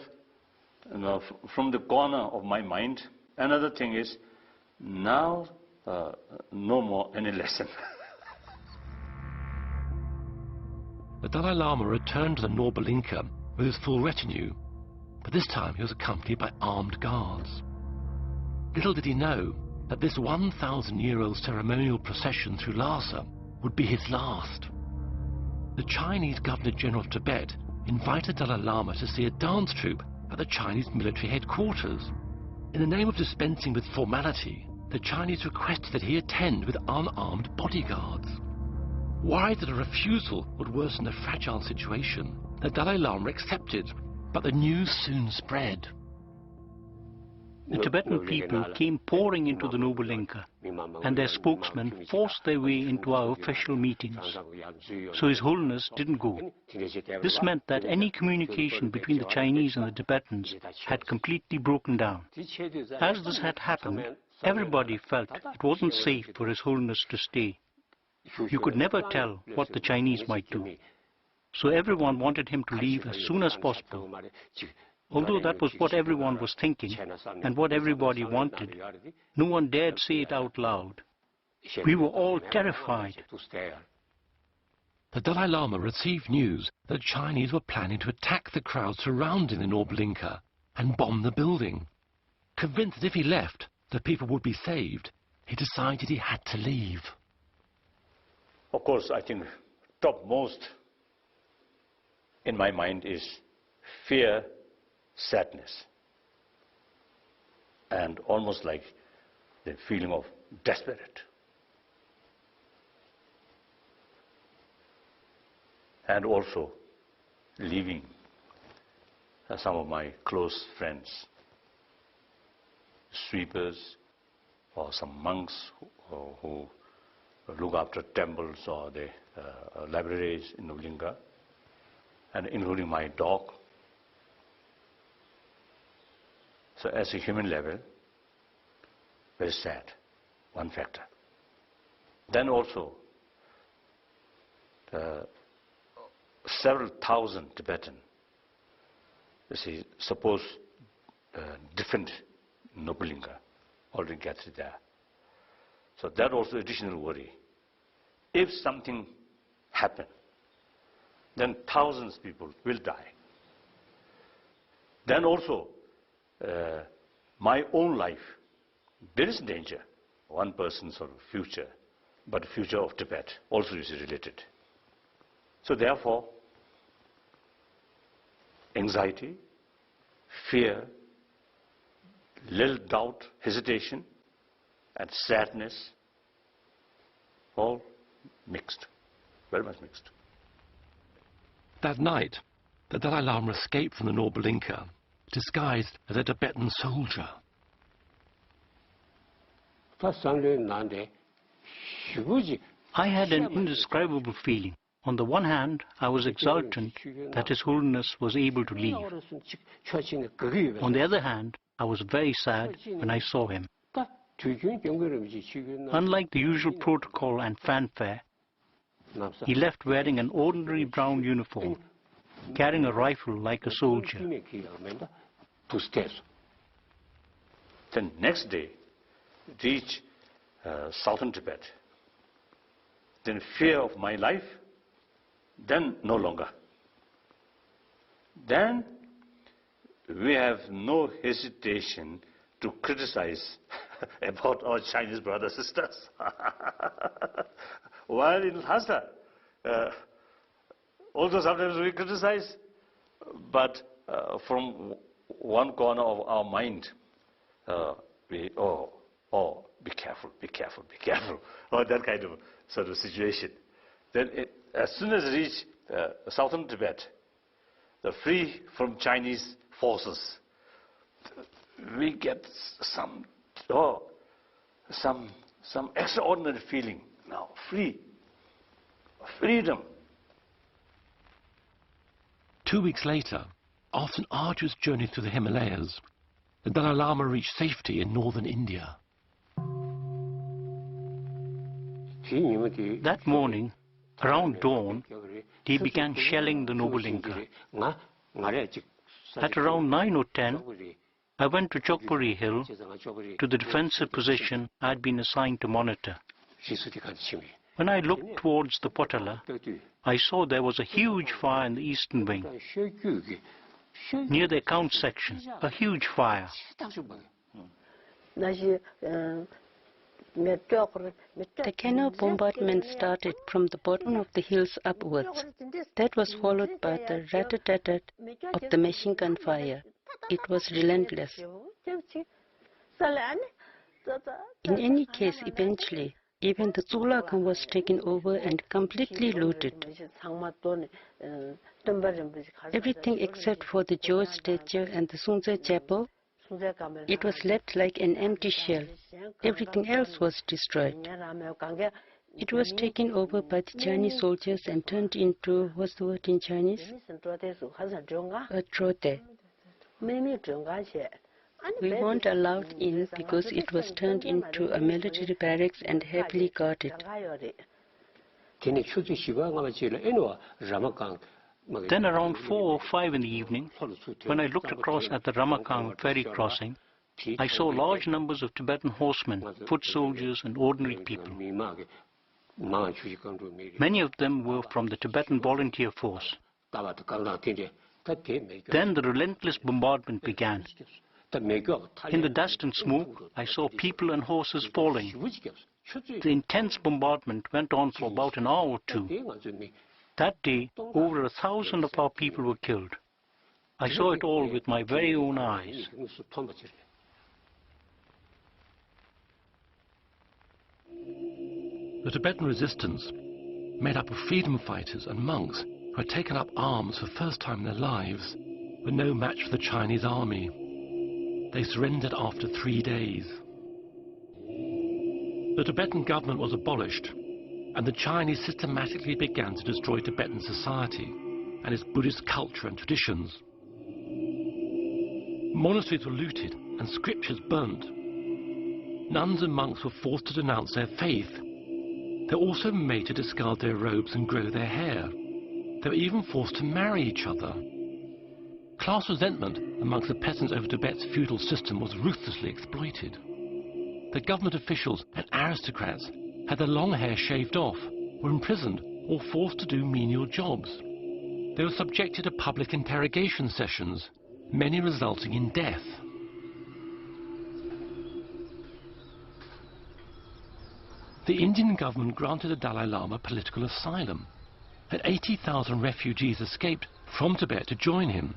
S2: from the corner of my mind, another thing is, now no more any lesson.
S1: The Dalai Lama returned to the Norbalinka with his full retinue, but this time he was accompanied by armed guards. Little did he know that this 1,000-year-old ceremonial procession through Lhasa would be his last. The Chinese Governor-General of Tibet invited Dalai Lama to see a dance troupe at the Chinese military headquarters. In the name of dispensing with formality, the Chinese requested that he attend with unarmed bodyguards. Worried that a refusal would worsen the fragile situation, the Dalai Lama accepted, but the news soon spread.
S9: The Tibetan people came pouring into the Norbalinka, and their spokesmen forced their way into our official meetings. So His Holiness didn't go. This meant that any communication between the Chinese and the Tibetans had completely broken down. As this had happened, everybody felt it wasn't safe for His Holiness to stay. You could never tell what the Chinese might do. So everyone wanted him to leave as soon as possible. Although that was what everyone was thinking and what everybody wanted, no one dared say it out loud. We were all terrified.
S1: The Dalai Lama received news that the Chinese were planning to attack the crowd surrounding the Norbalinka and bomb the building. Convinced that if he left, the people would be saved, he decided he had to leave.
S2: Of course, I think topmost in my mind is fear, sadness, and almost like the feeling of desperate. And also leaving some of my close friends, sweepers, or some monks who look after temples or the libraries in Norbalinka, and including my dog. So as a human level, very sad, one factor. Then also, several thousand Tibetan, you see, suppose different Norbalinka already gathered there. So that also additional worry. If something happens, then thousands of people will die. Then also, my own life, there is danger. One person's sort of future, but the future of Tibet also is related. So therefore, anxiety, fear, little doubt, hesitation, and sadness, all mixed, very much mixed.
S1: That night, the Dalai Lama escaped from the Norbalinka, disguised as a Tibetan soldier.
S9: I had an indescribable feeling. On the one hand, I was exultant that His Holiness was able to leave. On the other hand, I was very sad when I saw him. Unlike the usual protocol and fanfare, he left wearing an ordinary brown uniform, carrying a rifle like a soldier.
S2: Then next day, reach southern Tibet. Then fear of my life, then no longer. Then we have no hesitation to criticize about our Chinese brothers and sisters. While in Lhasa, although sometimes we criticize, but from one corner of our mind, be careful, be careful, be careful, or that kind of sort of situation. Then as soon as we reach southern Tibet, free from Chinese forces, we get some extraordinary feeling now, freedom.
S1: 2 weeks later, after an arduous journey through the Himalayas, the Dalai Lama reached safety in northern India.
S9: That morning, around dawn, he began shelling the Norbalinka. At around 9 or 10, I went to Chokpuri Hill, to the defensive position I had been assigned to monitor. When I looked towards the Potala, I saw there was a huge fire in the eastern wing. Near the account section, a huge fire.
S7: The canal bombardment started from the bottom of the hills upwards. That was followed by the rat-a-tat-tat of the machine gun fire. It was relentless. In any case, eventually, even the Zulakan was taken over and completely looted. Everything except for the George statue and the Sunze chapel, it was left like an empty shell. Everything else was destroyed. It was taken over by the Chinese soldiers and turned into, what's the word in Chinese? A trote. We weren't allowed in because it was turned into a military barracks and heavily guarded.
S9: Then around 4 or 5 in the evening, when I looked across at the Ramakang ferry crossing, I saw large numbers of Tibetan horsemen, foot soldiers and ordinary people. Many of them were from the Tibetan volunteer force. Then the relentless bombardment began. In the dust and smoke, I saw people and horses falling. The intense bombardment went on for about an hour or two. That day, over 1,000 of our people were killed. I saw it all with my very own eyes.
S1: The Tibetan resistance, made up of freedom fighters and monks who had taken up arms for the first time in their lives, were no match for the Chinese army. They surrendered after 3 days. The Tibetan government was abolished, and the Chinese systematically began to destroy Tibetan society and its Buddhist culture and traditions. Monasteries were looted and scriptures burnt. Nuns and monks were forced to denounce their faith. They were also made to discard their robes and grow their hair. They were even forced to marry each other. Class resentment amongst the peasants over Tibet's feudal system was ruthlessly exploited. The government officials and aristocrats had their long hair shaved off, were imprisoned or forced to do menial jobs. They were subjected to public interrogation sessions, many resulting in death. The Indian government granted the Dalai Lama political asylum, and 80,000 refugees escaped from Tibet to join him.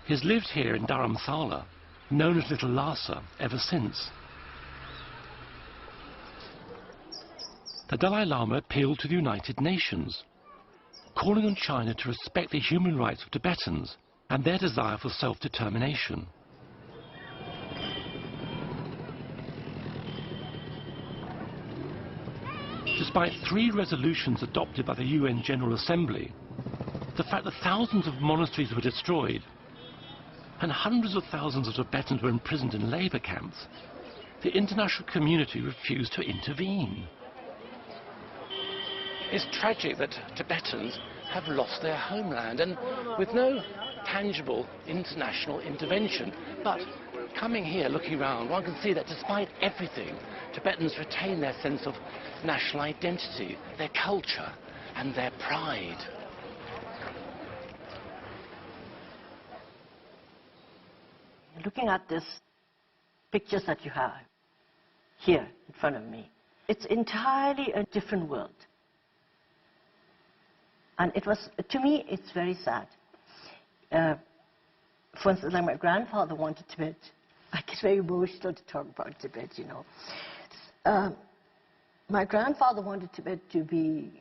S1: He has lived here in Dharamsala, known as Little Lhasa, ever since. the Dalai Lama appealed to the United Nations, calling on China to respect the human rights of Tibetans and their desire for self-determination. Despite 3 resolutions adopted by the UN General Assembly, the fact that thousands of monasteries were destroyed and hundreds of thousands of Tibetans were imprisoned in labour camps, the international community refused to intervene. It's tragic that Tibetans have lost their homeland, and with no tangible international intervention. But coming here, looking around, one can see that despite everything, Tibetans retain their sense of national identity, their culture and their pride.
S3: Looking at these pictures that you have here in front of me, it's entirely a different world. And it was, to me, it's very sad. For instance, like my grandfather wanted Tibet. I get very emotional to talk about Tibet, you know. My grandfather wanted Tibet to be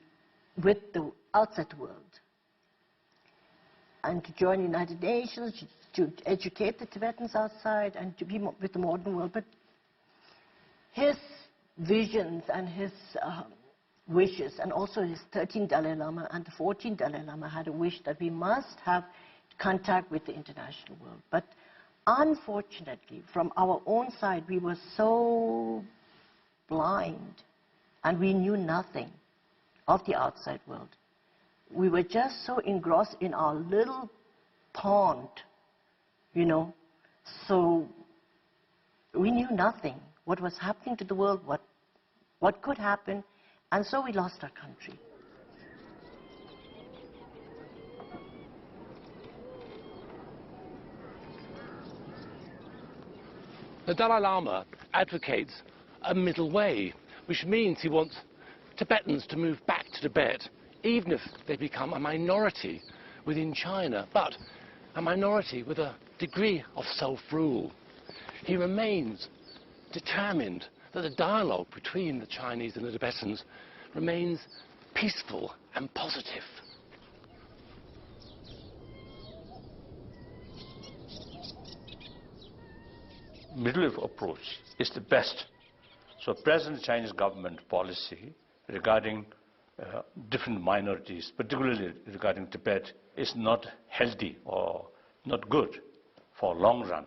S3: with the outside world and to join the United Nations, to educate the Tibetans outside and to be with the modern world. But his visions and his wishes, and also his 13th Dalai Lama and the 14th Dalai Lama had a wish that we must have contact with the international world. But unfortunately, from our own side, we were so blind and we knew nothing of the outside world. We were just so engrossed in our little pond, you know, so we knew nothing, what was happening to the world, what could happen, and so we lost our country.
S1: The Dalai Lama advocates a middle way, which means he wants Tibetans to move back to Tibet, even if they become a minority within China, but a minority with a degree of self-rule. He remains determined that the dialogue between the Chinese and the Tibetans remains peaceful and positive.
S2: Middle approach is the best. So present Chinese government policy regarding different minorities, particularly regarding Tibet, is not healthy or not good for long run.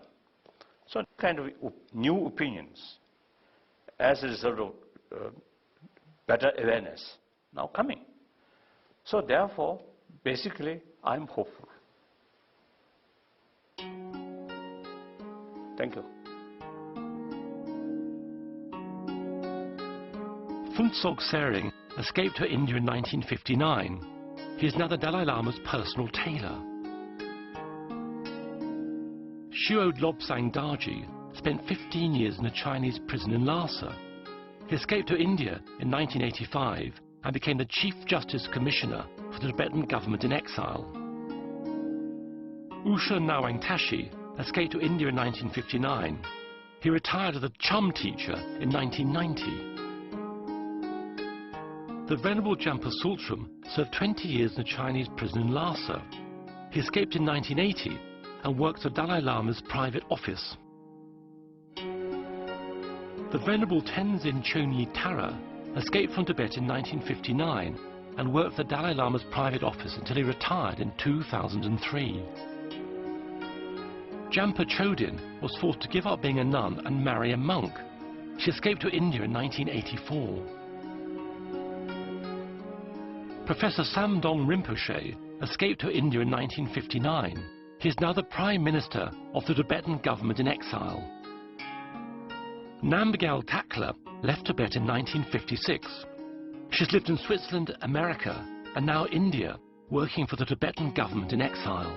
S2: So kind of new opinions as a result of better awareness now coming. So therefore, basically, I'm hopeful. Thank you.
S1: Phuntsog Tsering escaped to India in 1959. He is now the Dalai Lama's personal tailor. Shuo Lobsang Darji spent 15 years in a Chinese prison in Lhasa. He escaped to India in 1985 and became the Chief Justice Commissioner for the Tibetan government in exile. Usha Nawang Tashi escaped to India in 1959. He retired as a chum teacher in 1990. The Venerable Jampa Sultram served 20 years in a Chinese prison in Lhasa. He escaped in 1980 and worked at Dalai Lama's private office. The Venerable Tenzin Chonyi Tara escaped from Tibet in 1959 and worked at Dalai Lama's private office until he retired in 2003. Jampa Chodin was forced to give up being a nun and marry a monk. She escaped to India in 1984. Professor Samdong Rinpoche escaped to India in 1959. He is now the Prime Minister of the Tibetan government in exile. Namgyal Takla left Tibet in 1956. She's lived in Switzerland, America, and now India, working for the Tibetan government in exile.